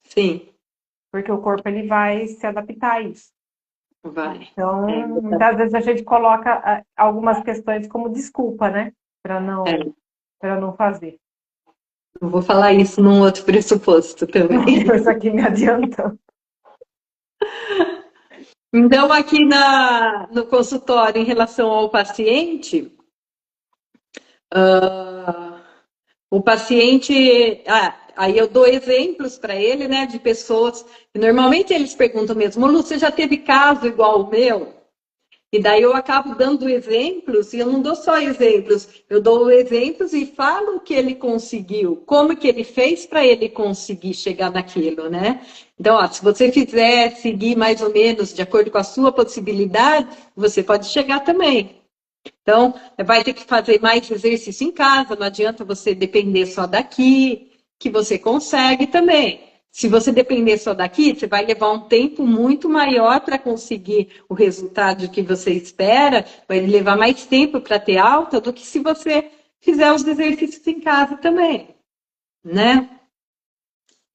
Sim, porque o corpo ele vai se adaptar a isso. vai. Então, muitas vezes a gente coloca algumas questões como desculpa, né? É. Para não fazer. Eu vou falar isso num outro pressuposto também. Isso aqui me adianta. Então, aqui no consultório, em relação ao paciente, ah, o paciente, aí eu dou exemplos para ele, né, de pessoas, e normalmente eles perguntam mesmo, Lu, você já teve caso igual o meu? E daí eu acabo dando exemplos, e eu não dou só exemplos, eu dou exemplos e falo o que ele conseguiu, como que ele fez para ele conseguir chegar naquilo, né? Então, ó, se você fizer seguir mais ou menos de acordo com a sua possibilidade, você pode chegar também. Então, vai ter que fazer mais exercício em casa, não adianta você depender só daqui, que você consegue também. Se você depender só daqui, você vai levar um tempo muito maior para conseguir o resultado que você espera, vai levar mais tempo para ter alta do que se você fizer os exercícios em casa também, né?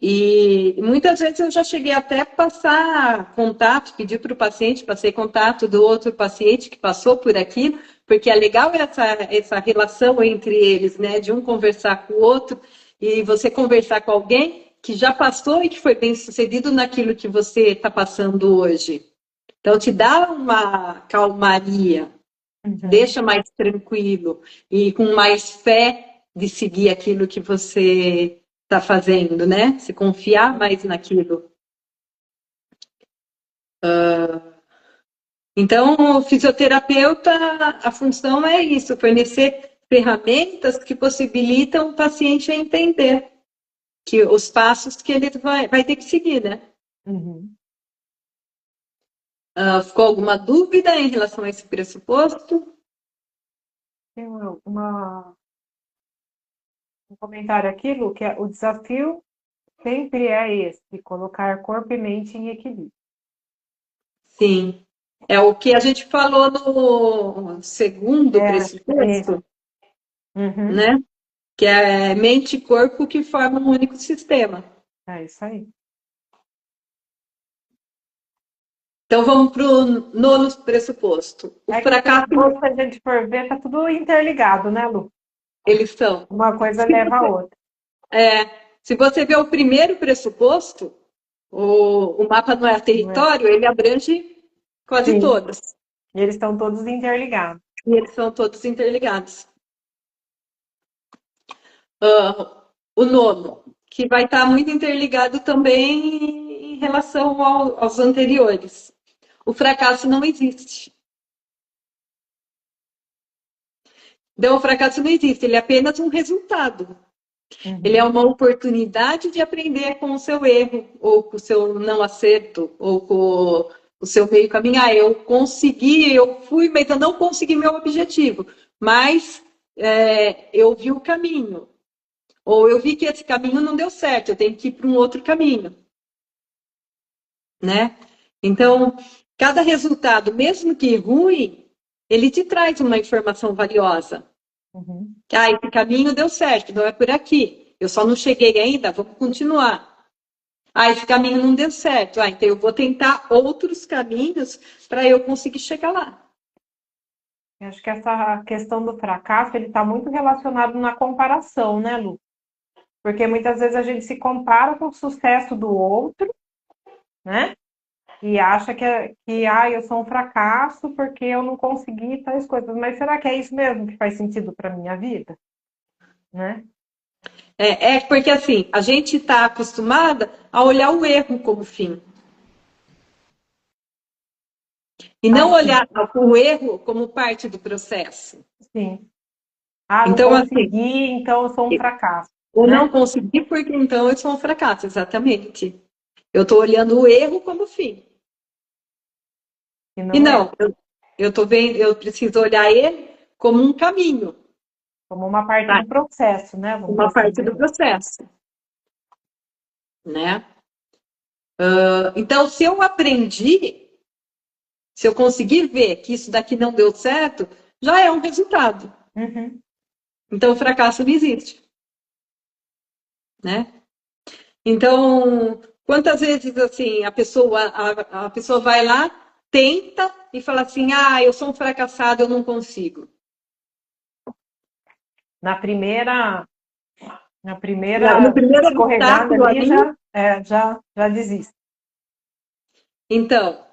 E muitas vezes eu já cheguei até a passar contato, pedir para o paciente, passei contato do outro paciente que passou por aqui, porque é legal essa relação entre eles, né? De um conversar com o outro e você conversar com alguém que já passou e que foi bem sucedido naquilo que você está passando hoje. Então, te dá uma calmaria, Uhum. deixa mais tranquilo e com mais fé de seguir aquilo que você está fazendo, né? Se confiar mais naquilo. Então, o fisioterapeuta, a função é isso, fornecer ferramentas que possibilitam o paciente a entender que os passos que ele vai ter que seguir, né? Uhum. Ficou alguma dúvida em relação a esse pressuposto? Tem um comentário aqui, Lu, que o desafio sempre é esse, colocar corpo e mente em equilíbrio. Sim. É o que a gente falou no segundo É. pressuposto, Uhum. né? Que é mente e corpo que formam um único sistema. É isso aí. Então vamos para o nono pressuposto. O É que o fracasso, pressuposto, se a gente for ver, tá tudo interligado, né, Lu? eles são. Uma coisa Se leva a você, outra. se você vê o primeiro pressuposto, o mapa não é Não é? território, ele abrange quase Sim. todos. E eles estão todos interligados. E eles são todos interligados. O nono, que vai estar muito interligado também em relação aos anteriores. O fracasso não existe. Então, o fracasso não existe, ele é apenas um resultado. Ele é uma oportunidade de aprender com o seu erro, ou com o seu não acerto, ou com o seu meio caminho. Ah, eu consegui, eu fui, mas eu não consegui meu objetivo. Mas eu vi o caminho. Ou eu vi que esse caminho não deu certo, eu tenho que ir para um outro caminho. Né? Então, cada resultado, mesmo que ruim, ele te traz uma informação valiosa. Ah, esse caminho deu certo, não é por aqui. Eu só não cheguei ainda, vamos continuar. Ah, esse caminho não deu certo. Ah, então eu vou tentar outros caminhos para eu conseguir chegar lá. Eu acho que essa questão do fracasso, ele está muito relacionado na comparação, né, Lu? Porque muitas vezes a gente se compara com o sucesso do outro, né? E acha que eu sou um fracasso porque eu não consegui tais coisas. Mas será que é isso mesmo que faz sentido para a minha vida? Né? É porque assim, a gente está acostumada a olhar o erro como fim. E não Sim. olhar o erro como parte do processo. Sim. Ah, não Então, assim, consegui, então eu sou um fracasso. eu Né? não consegui porque então eu sou um fracasso, exatamente. Eu estou olhando o erro como fim. E E não é. não, eu tô vendo, eu preciso olhar ele como um caminho, Como uma parte tá? do processo, né? Vamos Uma assim parte do dizer. processo, né? Então, se eu aprendi, se eu conseguir ver que isso daqui não deu certo, já é um resultado. Uhum. Então, o fracasso não existe, né? Então, quantas vezes assim a pessoa vai lá, tenta e fala assim, ah, eu sou um fracassado, eu não consigo. Na No primeira primeiro escorregada obstáculo ali ali, já desiste. então,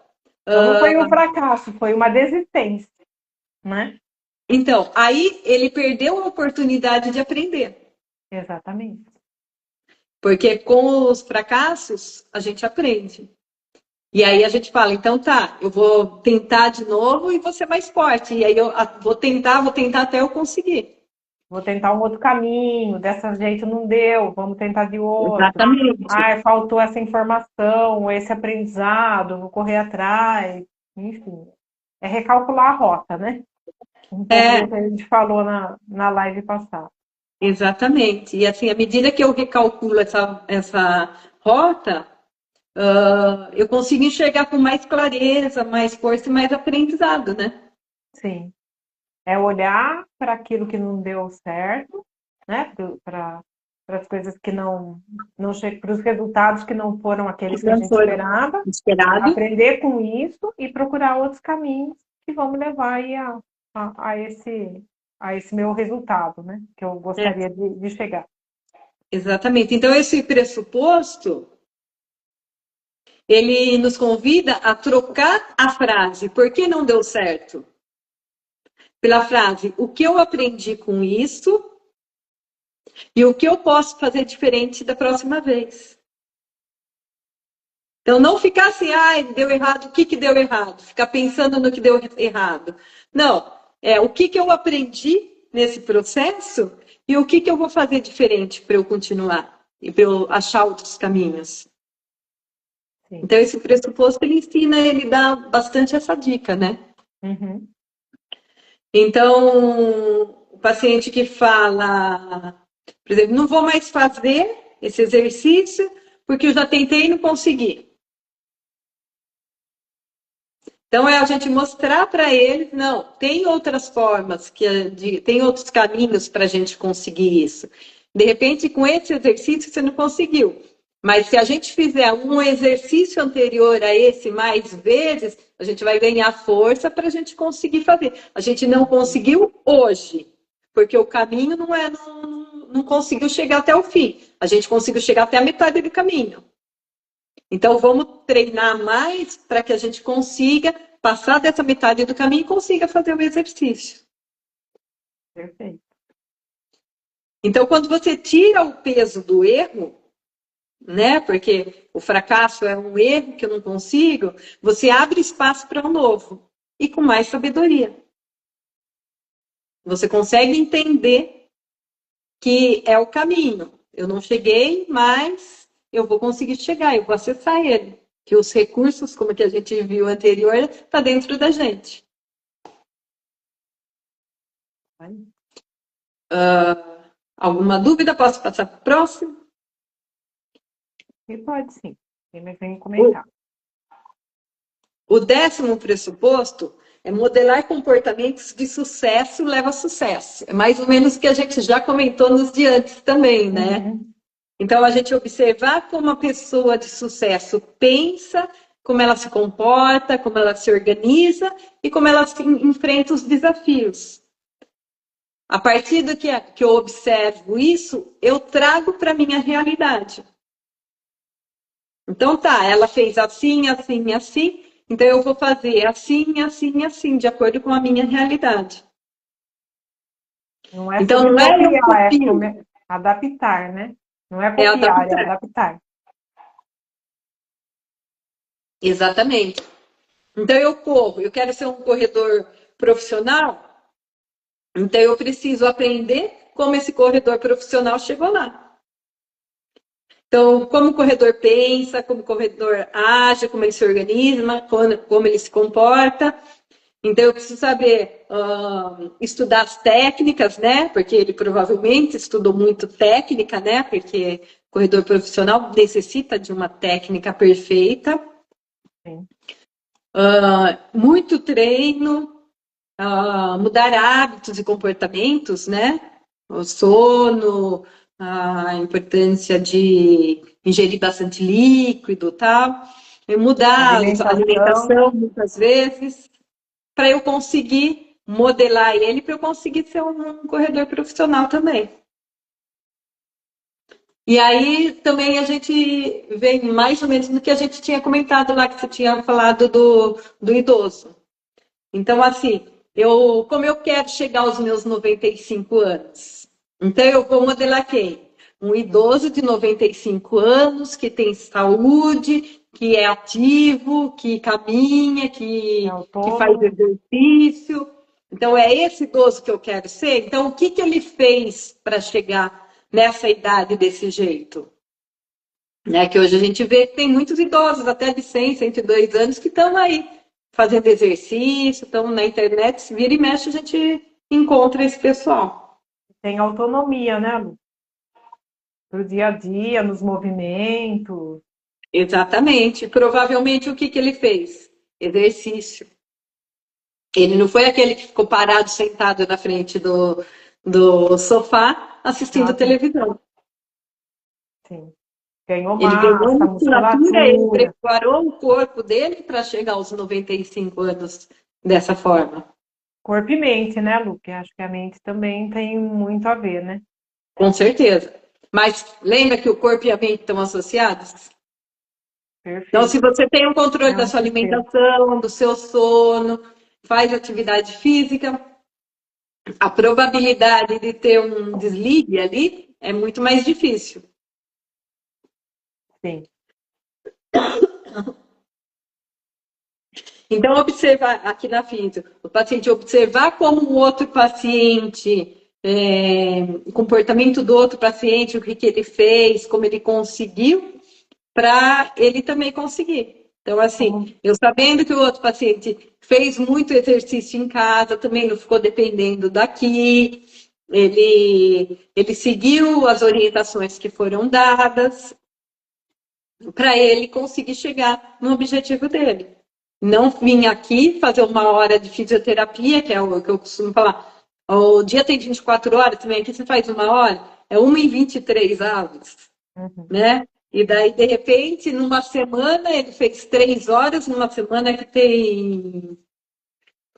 Então não foi um fracasso, foi uma desistência, né? Aí ele perdeu a oportunidade de aprender. Exatamente. Porque com os fracassos, a gente aprende. E aí a gente fala, então tá, eu vou tentar de novo e vou ser mais forte. E aí eu vou tentar até eu conseguir. Vou tentar um outro caminho, dessa jeito não deu, vamos tentar de outro. Exatamente. Ah, faltou essa informação, esse aprendizado, vou correr atrás. Enfim, é recalcular a rota, né? Um pouco do É, que a gente falou na live passada. exatamente. E assim, à medida que eu recalculo essa rota, eu consigo enxergar com mais clareza, mais força e mais aprendizado, né? Sim. É olhar para aquilo que não deu certo, né? Para as coisas que não chegam, para os resultados que não foram aqueles que a Não gente foi esperava, esperado. aprender com isso e procurar outros caminhos que vão me levar aí a esse meu resultado, né? Que eu É, gostaria de chegar. exatamente. Então, esse pressuposto, ele nos convida a trocar a frase, por que não deu certo? Pela frase, o que eu aprendi com isso e o que eu posso fazer diferente da próxima vez. Então, não ficar assim, ai, deu errado, o que que deu errado? Ficar pensando no que deu errado. Não, o que que eu aprendi nesse processo e o que que eu vou fazer diferente para eu continuar e para eu achar outros caminhos. Sim. Então, esse pressuposto, ele dá bastante essa dica, né? Uhum. Então, o paciente que fala, por exemplo, não vou mais fazer esse exercício porque eu já tentei e não consegui. Então, é a gente mostrar para eles, não, tem outras formas, tem outros caminhos para a gente conseguir isso. De repente, com esse exercício, você não conseguiu. Mas se a gente fizer um exercício anterior a esse mais vezes, a gente vai ganhar força para a gente conseguir fazer. A gente não conseguiu hoje, porque o caminho não conseguiu chegar até o fim. A gente conseguiu chegar até a metade do caminho. Então, vamos treinar mais para que a gente consiga passar dessa metade do caminho e consiga fazer o exercício. Perfeito. Então, quando você tira o peso do erro, né? Porque o fracasso é um erro que eu não consigo, você abre espaço para o novo e com mais sabedoria. Você consegue entender que é o caminho. Eu não cheguei, mas eu vou conseguir chegar, eu vou acessar ele. Que os recursos, como que a gente viu anterior, está dentro da gente. Alguma dúvida? Posso passar para o próximo? E pode sim. Vem comentar. O 10º pressuposto é modelar comportamentos de sucesso leva a sucesso. É mais ou menos o que a gente já comentou nos de antes também, né? Uhum. Então, a gente observar como a pessoa de sucesso pensa, como ela se comporta, como ela se organiza e como ela enfrenta os desafios. A partir do que eu observo isso, eu trago para a minha realidade. Então, tá, ela fez assim, assim, assim, então eu vou fazer assim, assim, assim, de acordo com a minha realidade. Não é Então, sobre não é eu copiar, copio. é adaptar, né? Não é É copiar, é adaptar. adaptar. Exatamente. Então, eu corro, eu quero ser um corredor profissional, então eu preciso aprender como esse corredor profissional chegou lá. Então, como o corredor pensa, como o corredor age, como ele se organiza, como ele se comporta. Então, eu preciso saber estudar as técnicas, né? Porque ele provavelmente estudou muito técnica, né? Porque corredor profissional necessita de uma técnica perfeita. Sim. Muito treino, mudar hábitos e comportamentos, né? O sono, a importância de ingerir bastante líquido, tal. Mudar a Alimentação. alimentação muitas vezes, para eu conseguir modelar ele, para eu conseguir ser um corredor profissional também. E aí também a gente vem mais ou menos no que a gente tinha comentado lá, que você tinha falado do idoso. Então, assim, como eu quero chegar aos meus 95 anos? Então, eu vou modelar quem? Um idoso de 95 anos, que tem saúde, que é ativo, que caminha, É que faz autônomo. exercício. Então, é esse idoso que eu quero ser? Então, o que ele fez para chegar nessa idade desse jeito? Né? Que hoje a gente vê que tem muitos idosos, até de 100, 102 anos, que estão aí fazendo exercício, estão na internet, se vira e mexe, a gente encontra esse pessoal. Tem autonomia, né, Lu? Pro dia a dia, nos movimentos. Exatamente. Provavelmente o que ele fez? Exercício. Ele não foi aquele que ficou parado, sentado na frente do sofá, assistindo televisão. Sim. Ganhou Ele ganhou massa, musculatura, ele musculatura. preparou o corpo dele para chegar aos 95 anos dessa forma. Corpo e mente, né, Lu? Que acho que a mente também tem muito a ver, né? Com certeza. Mas lembra que o corpo e a mente estão associados? Então, se Perfeito. você tem um controle É da um sua sistema. alimentação, do seu sono, faz atividade física, a probabilidade de ter um desligue ali é muito mais difícil. Sim. Então, observar aqui na física, o paciente observar como o outro paciente, o comportamento do outro paciente, o que ele fez, como ele conseguiu, para ele também conseguir. Então, assim, eu sabendo que o outro paciente fez muito exercício em casa, também não ficou dependendo daqui, ele seguiu as orientações que foram dadas para ele conseguir chegar no objetivo dele. Não vim aqui fazer uma hora de fisioterapia, que é o que eu costumo falar. O dia tem 24 horas, também aqui você faz uma hora, é 1 em 23 aulas, né? E daí, de repente, numa semana ele fez 3 horas, numa semana que tem não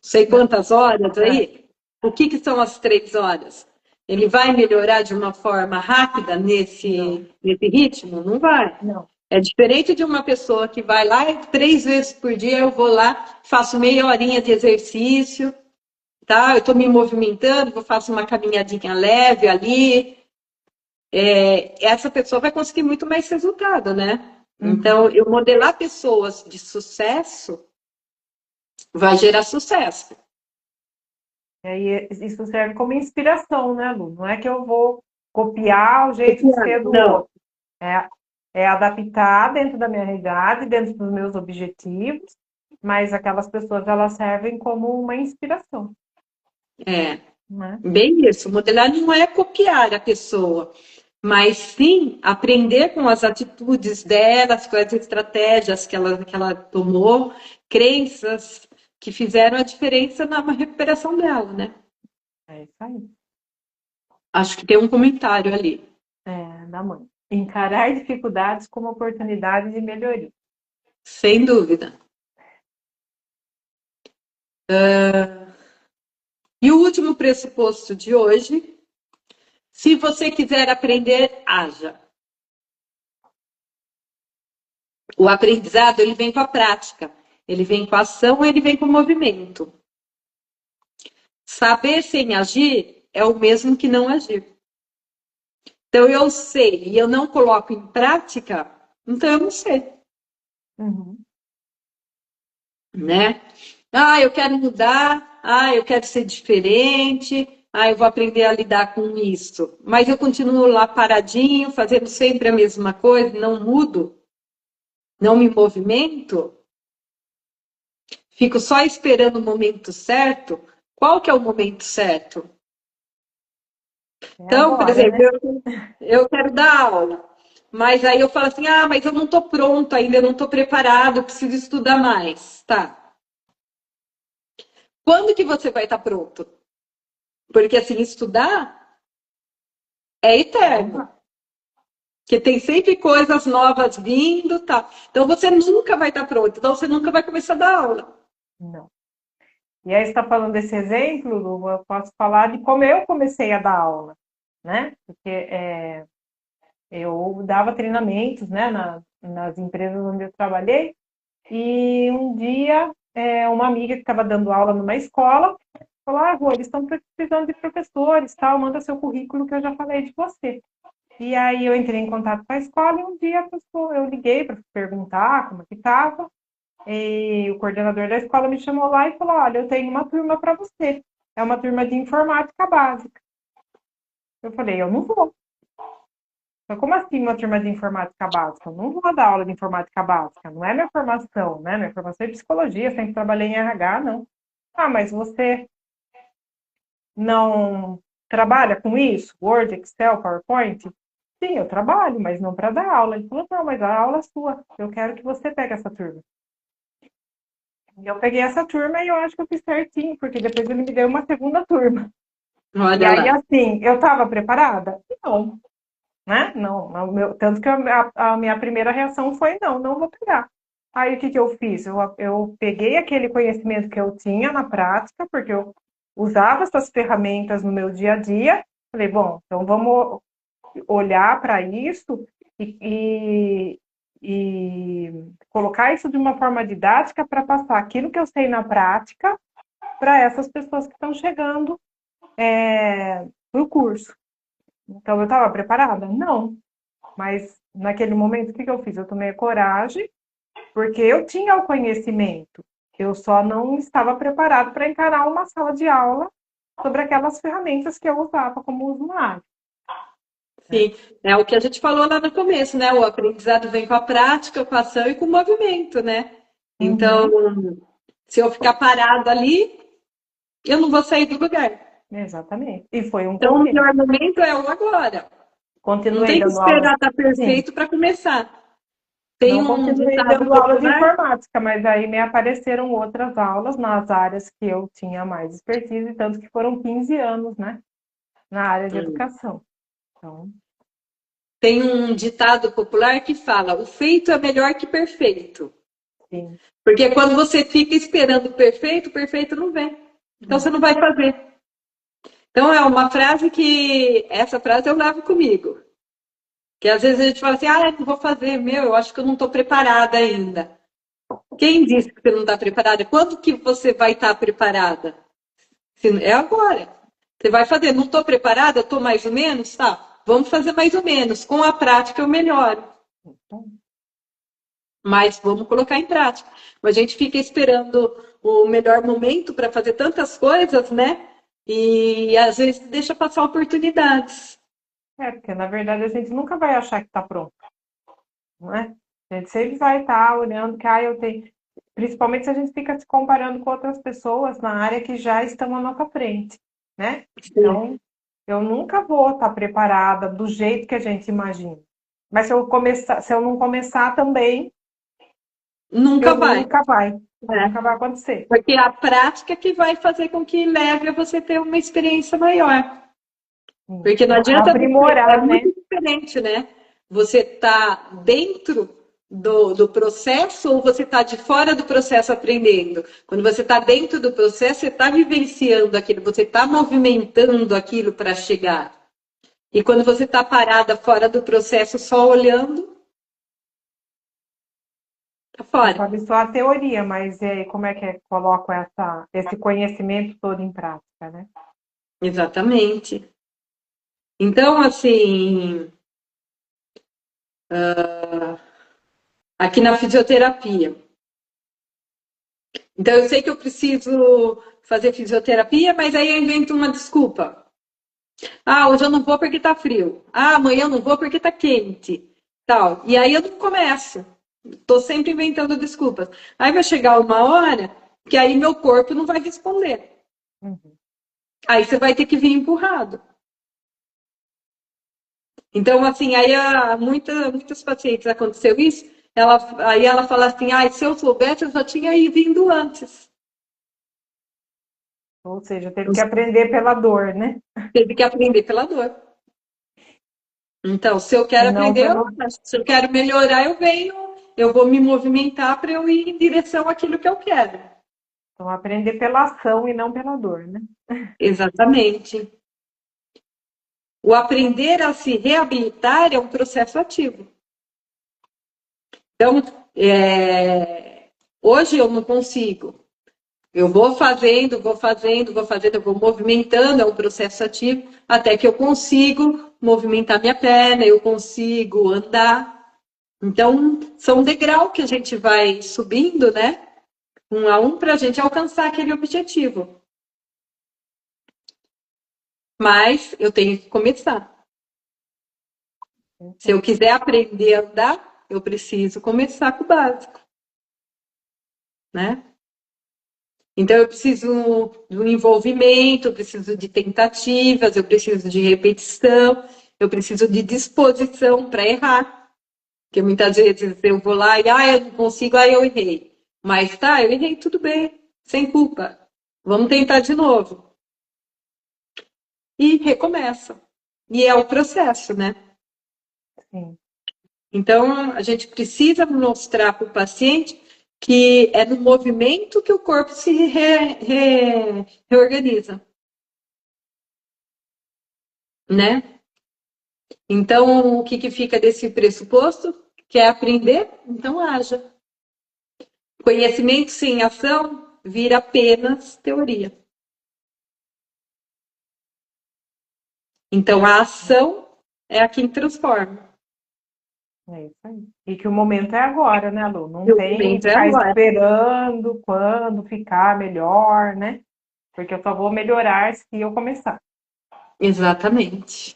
sei quantas horas aí. O que são as 3 horas? Ele vai melhorar de uma forma rápida nesse ritmo? Não vai. Não. É diferente de uma pessoa que vai lá e 3 vezes por dia eu vou lá, faço meia horinha de exercício, tá? Eu estou me movimentando, faço uma caminhadinha leve ali, essa pessoa vai conseguir muito mais resultado, né? Então, eu modelar pessoas de sucesso vai gerar sucesso. E aí, isso serve como inspiração, né, Lu? Não é que eu vou copiar o jeito de ser do Não. outro. É adaptar dentro da minha realidade, dentro dos meus objetivos, mas aquelas pessoas, elas servem como uma inspiração, É, né? bem isso. Modelar não é copiar a pessoa, mas sim aprender com as atitudes delas, com as estratégias que ela tomou, crenças que fizeram a diferença na recuperação dela, né? É isso aí. Acho que tem um comentário ali. Da mãe. Encarar dificuldades como oportunidade de melhoria. Sem dúvida. E o último pressuposto de hoje, se você quiser aprender, haja. O aprendizado, ele vem com a prática, ele vem com a ação, ele vem com o movimento. Saber sem agir é o mesmo que não agir. Então, eu sei e eu não coloco em prática, então eu não sei. Né? Eu quero mudar, eu quero ser diferente, eu vou aprender a lidar com isso. Mas eu continuo lá paradinho, fazendo sempre a mesma coisa, não mudo, não me movimento, fico só esperando o momento certo. Qual que é o momento certo? Então, por Agora, exemplo, né? eu quero dar aula, mas aí eu falo assim, mas eu não estou pronto ainda, eu não estou preparado, eu preciso estudar mais. Tá. Quando que você vai estar pronto? Porque assim, estudar é eterno. Porque tem sempre coisas novas vindo, tá? Então você nunca vai estar pronto, então você nunca vai começar a dar aula. Não. E aí, você está falando desse exemplo, Lu, eu posso falar de como eu comecei a dar aula, né? Porque eu dava treinamentos, né, nas empresas onde eu trabalhei, e um dia uma amiga que estava dando aula numa escola falou: Rô, eles estão precisando de professores, tal, manda seu currículo que eu já falei de você. E aí eu entrei em contato com a escola e um dia eu liguei para perguntar como que estava. E o coordenador da escola me chamou lá e falou: olha, eu tenho uma turma para você. É uma turma de informática básica. Eu falei: eu não vou. Mas como assim uma turma de informática básica? Eu não vou dar aula de informática básica. Não é minha formação, né? Minha formação é psicologia, sempre trabalhei em RH, não. Mas você não trabalha com isso? Word, Excel, PowerPoint? Sim, eu trabalho, mas não para dar aula. Ele falou: não, mas a aula é sua. Eu quero que você pegue essa turma. E eu peguei essa turma e eu acho que eu fiz certinho, porque depois ele me deu uma segunda turma. E Olha aí, lá. assim, eu estava preparada? Não, né? Não, tanto que a minha primeira reação foi: não, não vou pegar. Aí, o que que eu fiz? Eu peguei aquele conhecimento que eu tinha na prática, porque eu usava essas ferramentas no meu dia a dia. Falei: bom, então vamos olhar para isso e colocar isso de uma forma didática para passar aquilo que eu sei na prática para essas pessoas que estão chegando para o curso. Então, eu estava preparada? Não. Mas, naquele momento, o que eu fiz? Eu tomei coragem, porque eu tinha o conhecimento. Eu só não estava preparado para encarar uma sala de aula sobre aquelas ferramentas que eu usava como usuário. Sim, é o que a gente falou lá no começo, né? O aprendizado vem com a prática, com a ação e com o movimento, né? Então, Uhum, se eu ficar parado ali, eu não vou sair do lugar. exatamente. E foi um Então, o começo. melhor momento é o agora. Não Continuei tem que dando aula. esperar estar Sim, perfeito para começar. Tem não um continuei ditado dando aula de popular. informática, mas aí me apareceram outras aulas nas áreas que eu tinha mais expertise, tanto que foram 15 anos, né, na área de educação. Então, Tem um ditado popular que fala: o feito é melhor que perfeito. sim, Porque quando você fica esperando o perfeito não vem. Então você não. não vai fazer. Então é uma frase que essa frase eu levo comigo. Que às vezes a gente fala assim: não vou fazer, eu acho que eu não estou preparada ainda. Quem disse que você não está preparada? Quando que você vai estar preparada? É agora. Você vai fazer, não estou preparada, estou mais ou menos, tá? vamos fazer mais ou menos. Com a prática eu melhoro. Mas vamos colocar em prática. A gente fica esperando o melhor momento para fazer tantas coisas, né? E às vezes deixa passar oportunidades. Porque na verdade a gente nunca vai achar que está pronto, não é? A gente sempre vai estar olhando que eu tenho. Principalmente se a gente fica se comparando com outras pessoas na área que já estão à nossa frente, né? Então, eu nunca vou estar preparada do jeito que a gente imagina. Mas se eu não começar também, Nunca vai. nunca vai acontecer. Porque é a prática que vai fazer com que leve a você ter uma experiência maior. Porque não adianta aprimorar, é muito diferente, né? Você tá dentro do processo ou você está de fora do processo aprendendo? Quando você está dentro do processo, você está vivenciando aquilo, você está movimentando aquilo para chegar. E quando você está parada fora do processo, só olhando, tá fora. Sabe só a teoria, mas como é que coloco esse conhecimento todo em prática, né? Exatamente. Então, assim, aqui na fisioterapia. Então, eu sei que eu preciso fazer fisioterapia, mas aí eu invento uma desculpa. Hoje eu não vou porque tá frio. Amanhã eu não vou porque tá quente. Tal. E aí eu não começo. Tô sempre inventando desculpas. Aí vai chegar uma hora que aí meu corpo não vai responder. Uhum. Aí você vai ter que vir empurrado. Então, assim, aí muitas pacientes aconteceu isso. Aí ela fala assim, se eu soubesse, eu já tinha vindo antes. Ou seja, teve que aprender pela dor, né? Teve que aprender pela dor. Então, se eu quero aprender, se eu quero melhorar, eu vou me movimentar para eu ir em direção àquilo que eu quero. Então, aprender pela ação e não pela dor, né? Exatamente. O aprender a se reabilitar é um processo ativo. Então, hoje eu não consigo. Eu vou fazendo, eu vou movimentando, é um processo ativo, até que eu consigo movimentar minha perna, eu consigo andar. Então, são degrau que a gente vai subindo, né? Um a um, para a gente alcançar aquele objetivo. Mas eu tenho que começar. Se eu quiser aprender a andar, eu preciso começar com o básico, né? Então, eu preciso do envolvimento, eu preciso de tentativas, eu preciso de repetição, eu preciso de disposição para errar. Porque muitas vezes eu vou lá e, eu não consigo, eu errei. Mas tá, eu errei, tudo bem, sem culpa. Vamos tentar de novo. E recomeça. E é o processo, né? Sim. Então, a gente precisa mostrar para o paciente que é no movimento que o corpo se reorganiza. Né? Então, o que fica desse pressuposto? Quer aprender? Então haja. Conhecimento sem ação vira apenas teoria. Então, a ação é a que transforma. É isso aí. E que o momento é agora, né, Lu? Não E o tem que momento é ficar agora. esperando quando ficar melhor, né? Porque eu só vou melhorar se eu começar. Exatamente.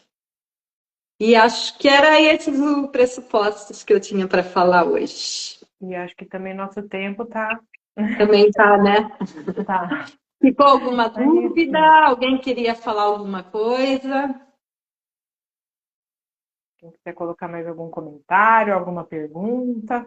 E acho que era esses os pressupostos que eu tinha para falar hoje. E acho que também nosso tempo tá. Também tá, né? Tá. Ficou alguma Aí, dúvida? sim. Alguém queria falar alguma coisa? Quem quiser colocar mais algum comentário, alguma pergunta.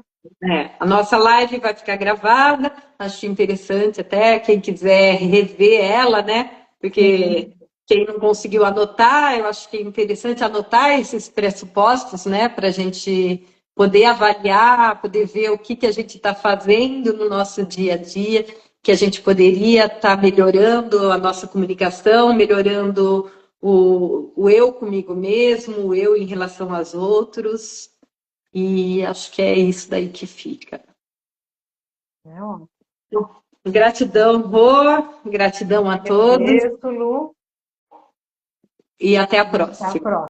A nossa live vai ficar gravada, acho interessante até quem quiser rever ela, né? Porque quem não conseguiu anotar, eu acho que é interessante anotar esses pressupostos, né? Para a gente poder avaliar, poder ver o que a gente está fazendo no nosso dia a dia, que a gente poderia estar melhorando a nossa comunicação, melhorando o eu comigo mesmo, o eu em relação aos outros. E acho que é isso daí que fica. É, ó. Gratidão, Rô, gratidão a todos Agradeço, Lu. e até a Até a próxima. próxima.